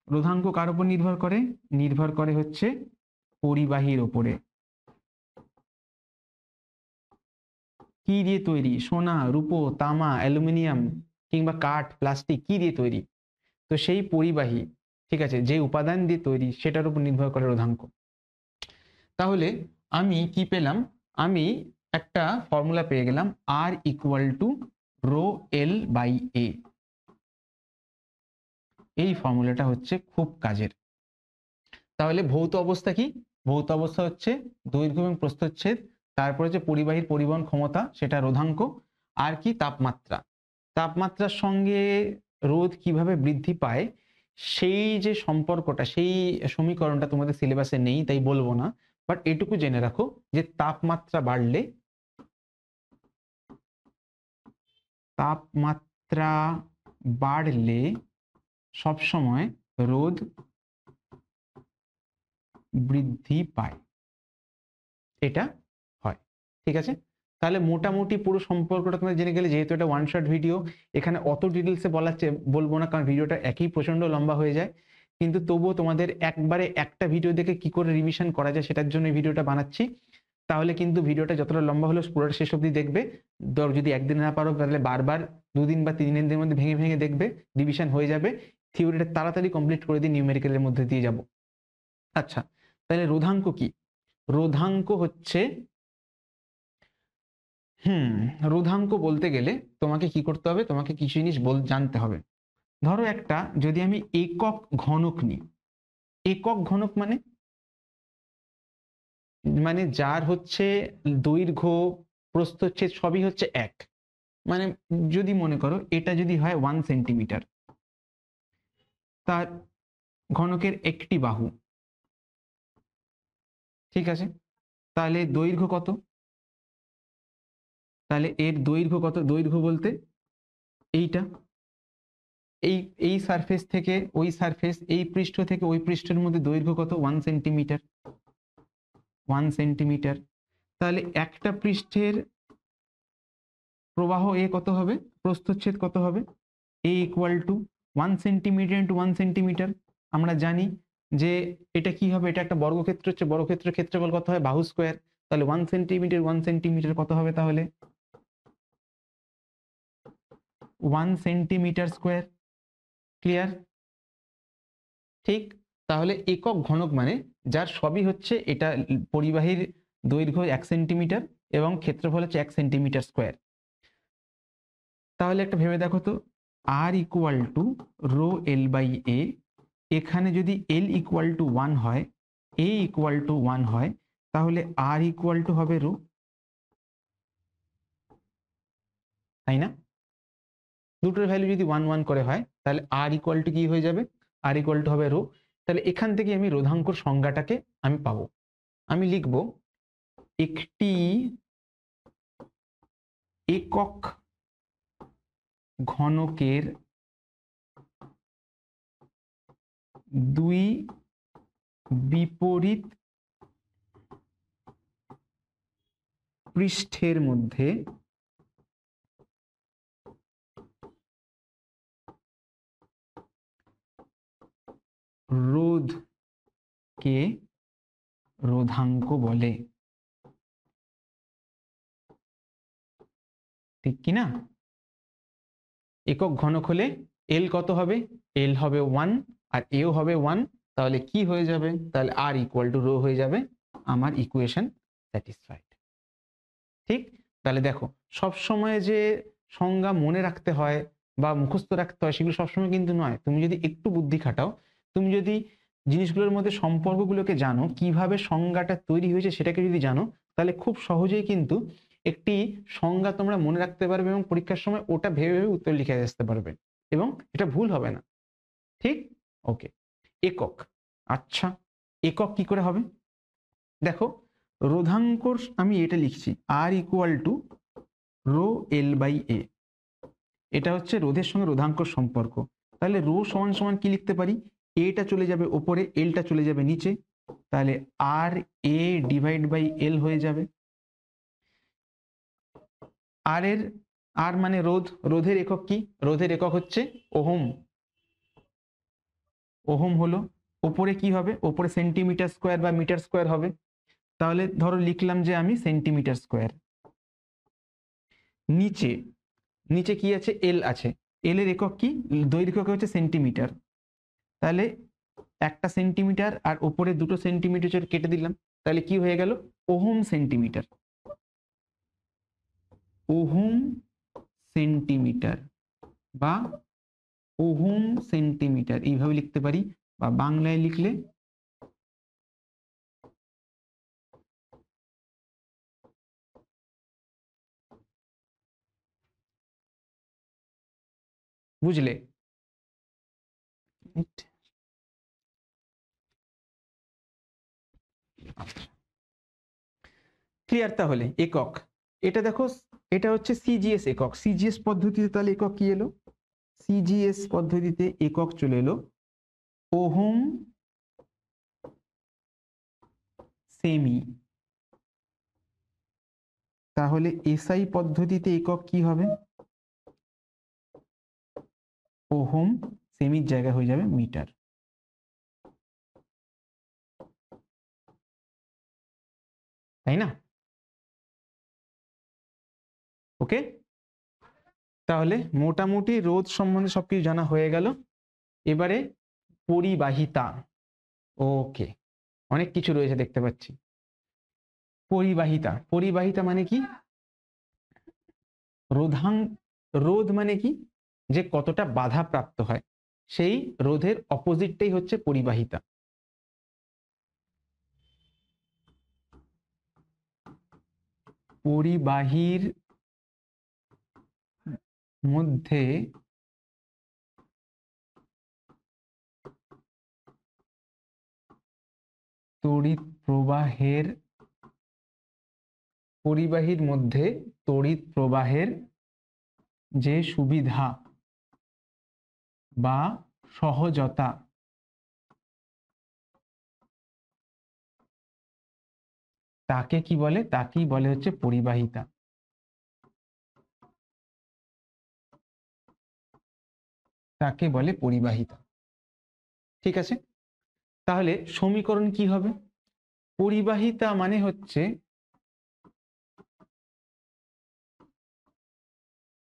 রোধাঙ্ক কার উপর নির্ভর করে? নির্ভর করে হচ্ছে পরিবাহীর ওপরে। কি দিয়ে তৈরি? সোনা, রূপো, তামা, অ্যালুমিনিয়াম কিংবা কাঠ, প্লাস্টিক, কি দিয়ে তৈরি? তো সেই পরিবাহী, ঠিক আছে, যে উপাদান দিয়ে তৈরি সেটার উপর নির্ভর করে রোধাঙ্ক। তাহলে আমি কি পেলাম? আমি একটা ফর্মুলা পেয়ে গেলাম, R equal to rho L by A. এই ফর্মুলাটা হচ্ছে খুব কাজের। তাহলে ভৌত অবস্থা কি? ভৌত অবস্থা হচ্ছে দৈর্ঘ্য এবং প্রস্থচ্ছেদ, তারপরে হচ্ছে পরিবাহীর পরিবহন ক্ষমতা, সেটা রোধাঙ্ক, আর কি? তাপমাত্রা। তাপমাত্রার সঙ্গে রোধ কিভাবে বৃদ্ধি পায় সেই যে সম্পর্কটা, সেই সমীকরণটা তোমাদের সিলেবাসে নেই তাই বলবো না, বাট এটুকু জেনে রাখো যে তাপমাত্রা বাড়লে সবসময় রোধ বৃদ্ধি পায়, এটা হয়। ঠিক আছে? তাহলে মোটামুটি পুরো সম্পর্কটা তোমরা জেনে গেলে। যেহেতু এটা ওয়ান শট ভিডিও, এখানে অত ডিটেলসে বলবো না, কারণ ভিডিওটা একই প্রচন্ড লম্বা হয়ে যায়। কিন্তু তবুও তোমাদের একবারে একটা ভিডিও দেখে কি করে রিভিশন করা যায় সেটার জন্য ভিডিওটা বানাচ্ছি। তাহলে কিন্তু ভিডিওটা যতটা লম্বা হলো পুরোটা শেষ অবধি দেখবে। যদি একদিন না পারো তাহলে বারবার 2 দিন বা 3 দিনের মধ্যে ভেঙে ভেঙে দেখবে, রিভিশন হয়ে যাবে। থিওরিটা তাড়াতাড়ি কমপ্লিট করে দিয়ে নিউমেরিক্যালের মধ্যে দিয়ে যাব। আচ্ছা, তাহলে রোধাঙ্ক কি? রোধাঙ্ক হচ্ছে রোধাঙ্ক বলতে গেলে তোমাকে কি করতে হবে? তোমাকে কিছু জিনিস জানতে হবে। ধরো একটা, যদি আমি একক ঘনক নিই। একক ঘনক মানে মানে যার হচ্ছে দৈর্ঘ্য, প্রস্থচ্ছেদ সবই হচ্ছে এক। মানে যদি মনে করো এটা যদি হয় 1 সেন্টিমিটার, তার ঘনকের একটি বাহু, ঠিক আছে, তাহলে দৈর্ঘ্য কত? তাহলে এর দৈর্ঘ্য কত? দৈর্ঘ্য বলতে এইটা, এই এই সারফেস থেকে ওই সারফেস, এই পৃষ্ঠ থেকে ওই পৃষ্ঠের মধ্যে দৈর্ঘ্য কত? 1 সেন্টিমিটার। 1 সেন্টিমিটার। তাহলে একটা পৃষ্ঠের প্রবাহ এ কত হবে? প্রস্থচ্ছেদ কত হবে? A equal to 1 centimetre into 1 centimetre. আমরা জানি যে এটা কি হবে, এটা একটা বর্গক্ষেত্র হচ্ছে, বর্গক্ষেত্রের ক্ষেত্রফল কত হয়? বাহু স্কোয়ার। তাহলে 1 সেন্টিমিটার কত হবে? তাহলে 1 সেন্টিমিটার স্কোয়ার। ক্লিয়ার? ঠিক। তাহলে একক ঘনক মানে যার সবই হচ্ছে, এটা পরিবাহীর দৈর্ঘ্য 1 সেন্টিমিটার এবং ক্ষেত্রফল হচ্ছে 1 সেন্টিমিটার স্কোয়ার। তাহলে একটা ভেবে দেখো তো, R equal to rho L by A, এখানে যদি এল ইকুয়াল টু 1 হয়, এ ইকুয়াল টু 1 হয়, তাহলে আর ইকুয়াল টু হবে রো, তাই না? দুটোর ভ্যালু যদি 1 1 করে হয়, তাহলে আর ইকুয়াল টু কি হয়ে যাবে? আর ইকুয়াল টু হবে রো। তাহলে এখান থেকে আমি রোধাঙ্কর সংজ্ঞাটাকে আমি পাবো। আমি লিখব একটি একক ঘনকের দুই বিপরীত পৃষ্ঠের মধ্যে রোধকে রোধাঙ্ক বলে। ঠিক কি না? একক ঘনক হলে এল কত হবে? এল হবে 1 আর এও হবে 1। তাহলে কি হয়ে যাবে? তাহলে আর ইকুয়াল টু রো হয়ে যাবে। আমার ইকুয়েশন স্যাটিসফাইড। ঠিক। তাহলে দেখো, সব সময় যে সংজ্ঞা মনে রাখতে হয় বা মুখস্থ রাখতে হয় সেগুলো সবসময় কিন্তু নয়। তুমি যদি একটু বুদ্ধি খাটাও, তুমি যদি জিনিসগুলোর মধ্যে সম্পর্কগুলোকে জানো, কিভাবে সংজ্ঞাটা তৈরি হয়েছে সেটাকে যদি জানো, তাহলে খুব সহজেই কিন্তু একটি সংজ্ঞা তোমরা মনে রাখতে পারবে এবং পরীক্ষার সময় ওটা ভেবে ভেবে উত্তর লিখে আসতে পারবে এবং এটা ভুল হবে না। ঠিক। ওকে। একক। আচ্ছা, একক কি করে হবে? দেখো, রোধাঙ্কর আমি এটা লিখছি R equal to rho L by A. এটা হচ্ছে রোধের সঙ্গে রোধাঙ্কর সম্পর্ক। তাহলে রো সমান সমান কি লিখতে পারি? এটা চলে যাবে ওপরে, এলটা চলে যাবে নিচে, তাহলে আর এ ডিভাইড বাই এল হয়ে যাবে। আর এর, আর মানে রোধ, রোধের একক কি? রোধের একক হচ্ছে ওহম। ওহম হলো, ওপরে কি হবে? ওপরে সেন্টিমিটার স্কোয়ার বা মিটার স্কোয়ার হবে। তাহলে ধরো লিখলাম যে আমি সেন্টিমিটার স্কোয়ার। নিচে, নিচে কি আছে? এল আছে। এল এর একক কি? দৈর্ঘ্য হচ্ছে সেন্টিমিটার। তাহলে একটা সেন্টিমিটার আর উপরে দুটো সেন্টিমিটার কেটে দিলাম, তাহলে কি হয়ে গেল? Ohm centimetre. ওহম সেন্টিমিটার বা ওহম সেন্টিমিটার এইভাবে লিখতে পারি, বা বাংলায় লিখলে বুঝলে? ক্লিয়ার? তাহলে একক, এটা দেখো, এটা হচ্ছে সিজিএস একক। সিজিএস পদ্ধতিতে তাহলে একক কি এলো? সিজিএস পদ্ধতিতে একক চলে এলো ওহম সেমি। তাহলে এসআই পদ্ধতিতে একক কি হবে? ওহম, সেমির জায়গা হয়ে যাবে মিটার। তাই না? ওকে। তাহলে মোটামুটি রোধ সম্বন্ধে সবকিছু জানা হয়ে গেল। এবারে পরিবাহিতা। ওকে, অনেক কিছু রয়েছে দেখতে পাচ্ছি। পরিবাহিতা, পরিবাহিতা মানে কি? রোধাঙ্ক, রোধ মানে কি? যে কতটা বাধা প্রাপ্ত হয়, সেই রোধের অপোজিটটাই হচ্ছে পরিবাহিতা। পরিবাহীর মধ্যে তড়িৎ প্রবাহের পরিবাহীর মধ্যে তড়িৎ প্রবাহের যে সুবিধা বা সহজতা তাকে কি বলে? তাকেই বলে হচ্ছে পরিবাহিতা। তাকে বলে পরিবাহিতা। ঠিক আছে, তাহলে সমীকরণ কি হবে? পরিবাহিতা মানে হচ্ছে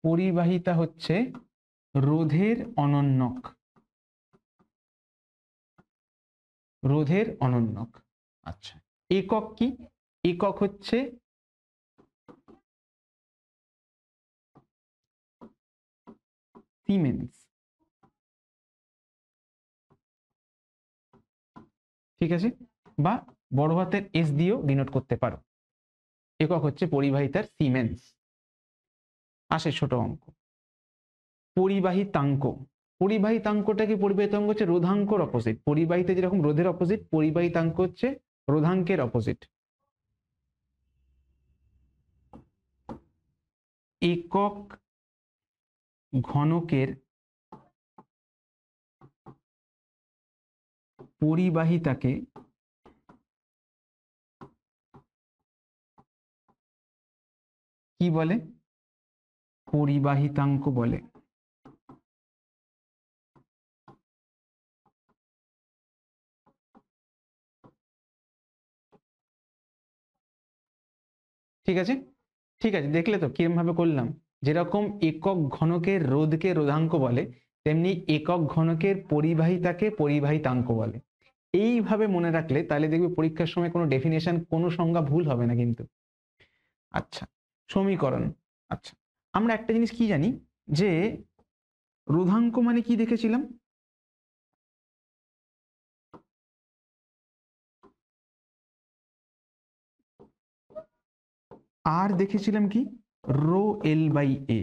পরিবাহিতা হচ্ছে রোধের অনন্যক। রোধের অনন্যক। আচ্ছা, একক কি? একক হচ্ছে সিমেন্স। ঠিক আছে, বা বড় হাতের এস দিয়েও ডিনোট করতে পারো। একক হচ্ছে পরিবাহিতার সিমেন্স। আসে ছোট অঙ্ক, পরিবাহিতাঙ্ক। পরিবাহিতাঙ্কটা কি? পরিবাহিতাঙ্ক হচ্ছে রোধাঙ্কর অপোজিট। পরিবাহিতা যেরকম রোধের অপোজিট, পরিবাহিতাঙ্ক হচ্ছে রোধাঙ্কের অপোজিট। একক ঘনকের পরিবাহিতাকে কি বলে? পরিবাহিতাঙ্ক বলে। ঠিক আছে, ঠিক আছে, দেখলে তো কিরম ভাবে করলাম। যেরকম একক ঘনকের রোধকে রোধাঙ্ক বলে, তেমনি একক ঘনকের পরিবাহিতাকে পরিবাহিতাঙ্ক বলে। এইভাবে মনে রাখলে তাহলে দেখবে পরীক্ষার সময় কোনো ডেফিনেশন, কোনো সংজ্ঞা ভুল হবে না কিন্তু। আচ্ছা, সমীকরণ। আচ্ছা, আমরা একটা জিনিস কি জানি, যে রোধাঙ্ক মানে কি দেখেছিলাম? আর দেখেছিলাম কি? রো এল বাই এ।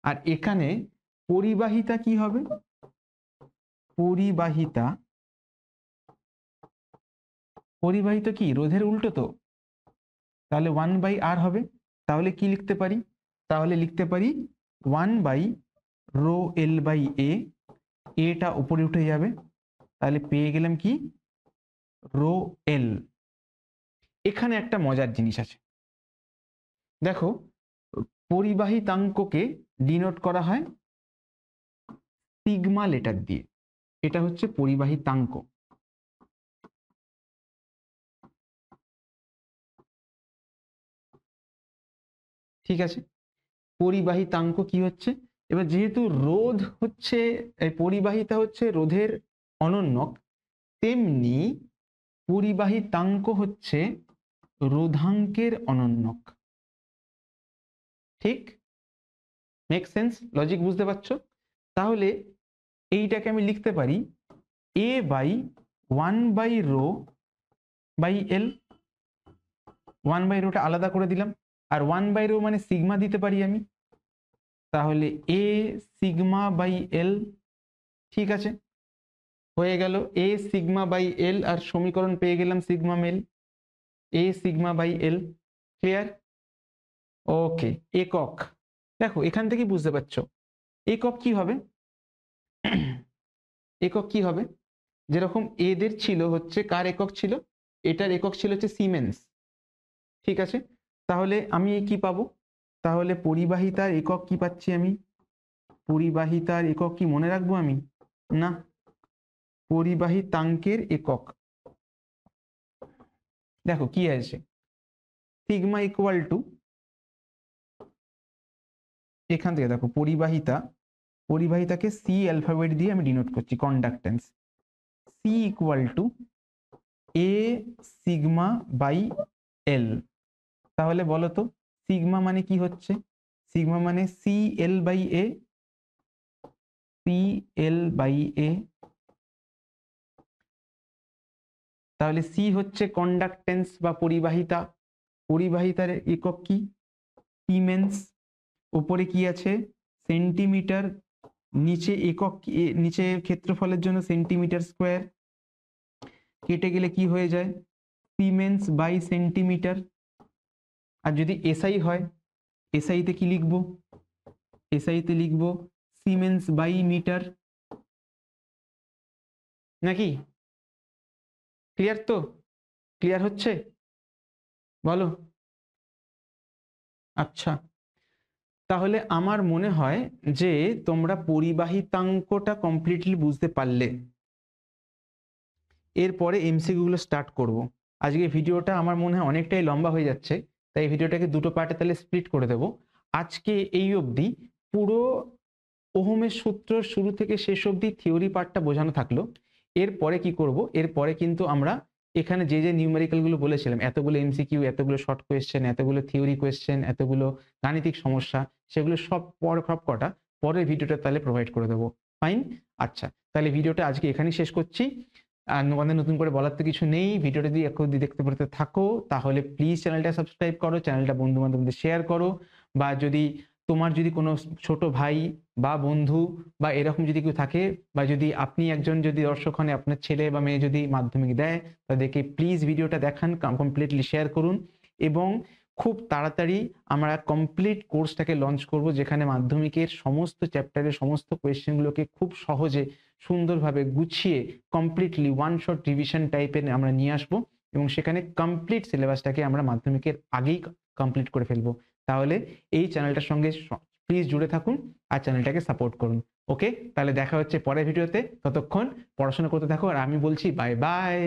আর এখানে পরিবাহিতা কি হবে? পরিবাহিতা, পরিবাহিতা কি রোধের উল্টো তো, তাহলে 1/r হবে। তাহলে কি লিখতে পারি? তাহলে লিখতে পারি 1/ρl/a। এটা উপরে উঠে যাবে, তাহলে পেয়ে গেলাম কি? ρl। এখানে একটা মজার জিনিস আছে, দেখো পরিবাহিতাঙ্ককে ডিনোট করা হয় সিগমা লেটার দিয়ে। এটা হচ্ছে পরিবাহিতাঙ্ক। ঠিক আছে, পরিবাহিতাঙ্ক কি হচ্ছে? এবার যেহেতু রোধ হচ্ছে, পরিবাহিতা হচ্ছে রোধের অনন্যক, তেমনি পরিবাহিতাঙ্ক হচ্ছে রোধাঙ্কের অনন্যক। ঠিক, মেক সেন্স? লজিক বুঝতে পারছো? তাহলে এইটাকে আমি লিখতে পারি a বাই 1/ρ/l। 1/ρটা আলাদা করে দিলাম, আর 1/ρ মানে সিগমা দিতে পারি আমি, তাহলে a সিগমা বাই l। ঠিক আছে, হয়ে গেল a সিগমা বাই l, আর সমীকরণ পেয়ে গেলাম সিগমা মেল, a sigma by l। Clear? Okay, একক। দেখো এখান থেকে বুঝতে পারছো একক কি হবে। একক কি হবে? যেরকম এদের ছিল হচ্ছে, কার একক ছিল? এটার একক ছিল হচ্ছে সিমেন্স। ঠিক আছে, তাহলে আমি কি পাবো? তাহলে পরিবাহিতার একক কি পাচ্ছি আমি? পরিবাহিতার একক কি মনে রাখবো আমি? না, পরিবাহিতাঙ্কের একক। দেখো কি আছে, সিগমা ইকুয়াল টু, এখান থেকে দেখো পরিবাহিতাকে সি অ্যালফাবেট দিয়ে আমি ডিনোট করছি, conductance. C equal to A sigma by L. তাহলে বলো তো সিগমা মানে কি হচ্ছে? সিগমা মানে C L by A, C L by A. তাহলে সি হচ্ছে কন্ডাক্টেন্স বা পরিবাহিতা। পরিবাহিতার একক কি? সিমেন্স। উপরে কি আছে? সেন্টিমিটার। নিচে একক, নিচে ক্ষেত্রফলের জন্য সেন্টিমিটার স্কোয়ার। কেটে গেলে কি হয়ে যায়, সিমেন্স বাই সেন্টিমিটার। আর যদি এসআই হয়, এসআইতে কি লিখবো, এসআইতে লিখবো সিমেন্স বাই মিটার, নাকি? ক্লিয়ার তো? ক্লিয়ার হচ্ছে? বলো। আচ্ছা, তাহলে আমার মনে হয় যে তোমরা পরিবাহিতাঙ্কটা কমপ্লিটলি বুঝতে পারলে। এরপরে এমসিকিউ গুলো স্টার্ট করব। আজকে ভিডিওটা আমার মনে হয় অনেকটাই লম্বা হয়ে যাচ্ছে, তাই ভিডিওটাকে দুটো পার্টে তাহলে স্প্লিট করে দেব। আজকে এই অবধি পুরো ওহমের সূত্র শুরু থেকে শেষ অবধি থিওরি পার্টটা বোঝানো থাকলো। এরপরে কি করব, এরপরে কিন্তু আমরা এখানে যে যে নিউমেরিক্যাল গুলো বলেছিলাম, এতগুলো এমসিকিউ, এতগুলো শর্ট কোয়েশ্চেন, এতগুলো থিওরি কোয়েশ্চেন, এতগুলো গাণিতিক সমস্যা, সেগুলো সব কটা পরের ভিডিওটা তাহলে প্রোভাইড করে দেবো। ফাইন। আচ্ছা, তাহলে ভিডিওটা আজকে এখানেই শেষ করছি। আর আমাদের নতুন করে বলার তো কিছু নেই। ভিডিওটা যদি এখন দেখতে পড়তে থাকো তাহলে প্লিজ চ্যানেলটা সাবস্ক্রাইব করো, চ্যানেলটা বন্ধু বান্ধবদের শেয়ার করো, বা যদি তোমার যদি কোনো ছোট ভাই বা বন্ধু বা এরকম যদি কেউ থাকে, বা যদি আপনি একজন যদি দর্শক হন, আপনার ছেলে বা মেয়ে যদি মাধ্যমিক দেয়, তাদেরকে প্লিজ ভিডিওটা দেখান, কমপ্লিটলি শেয়ার করুন। এবং খুব তাড়াতাড়ি আমরা কমপ্লিট কোর্সটাকে লঞ্চ করব, যেখানে মাধ্যমিকের সমস্ত চ্যাপ্টারের সমস্ত কোয়েশ্চেনগুলোকে খুব সহজে সুন্দরভাবে গুছিয়ে কমপ্লিটলি ওয়ান শট রিভিশন টাইপের আমরা নিয়ে আসবো, এবং সেখানে কমপ্লিট সিলেবাসটাকে আমরা মাধ্যমিকের আগেই কমপ্লিট করে ফেলবো। তাহলে এই চ্যানেলটার সঙ্গে প্লিজ জুড়ে থাকুন আর চ্যানেলটাকে সাপোর্ট করুন। ওকে, তাহলে দেখা হচ্ছে পরের ভিডিওতে। ততক্ষণ পড়াশোনা করতে থাকো, আর আমি বলছি বাই বাই।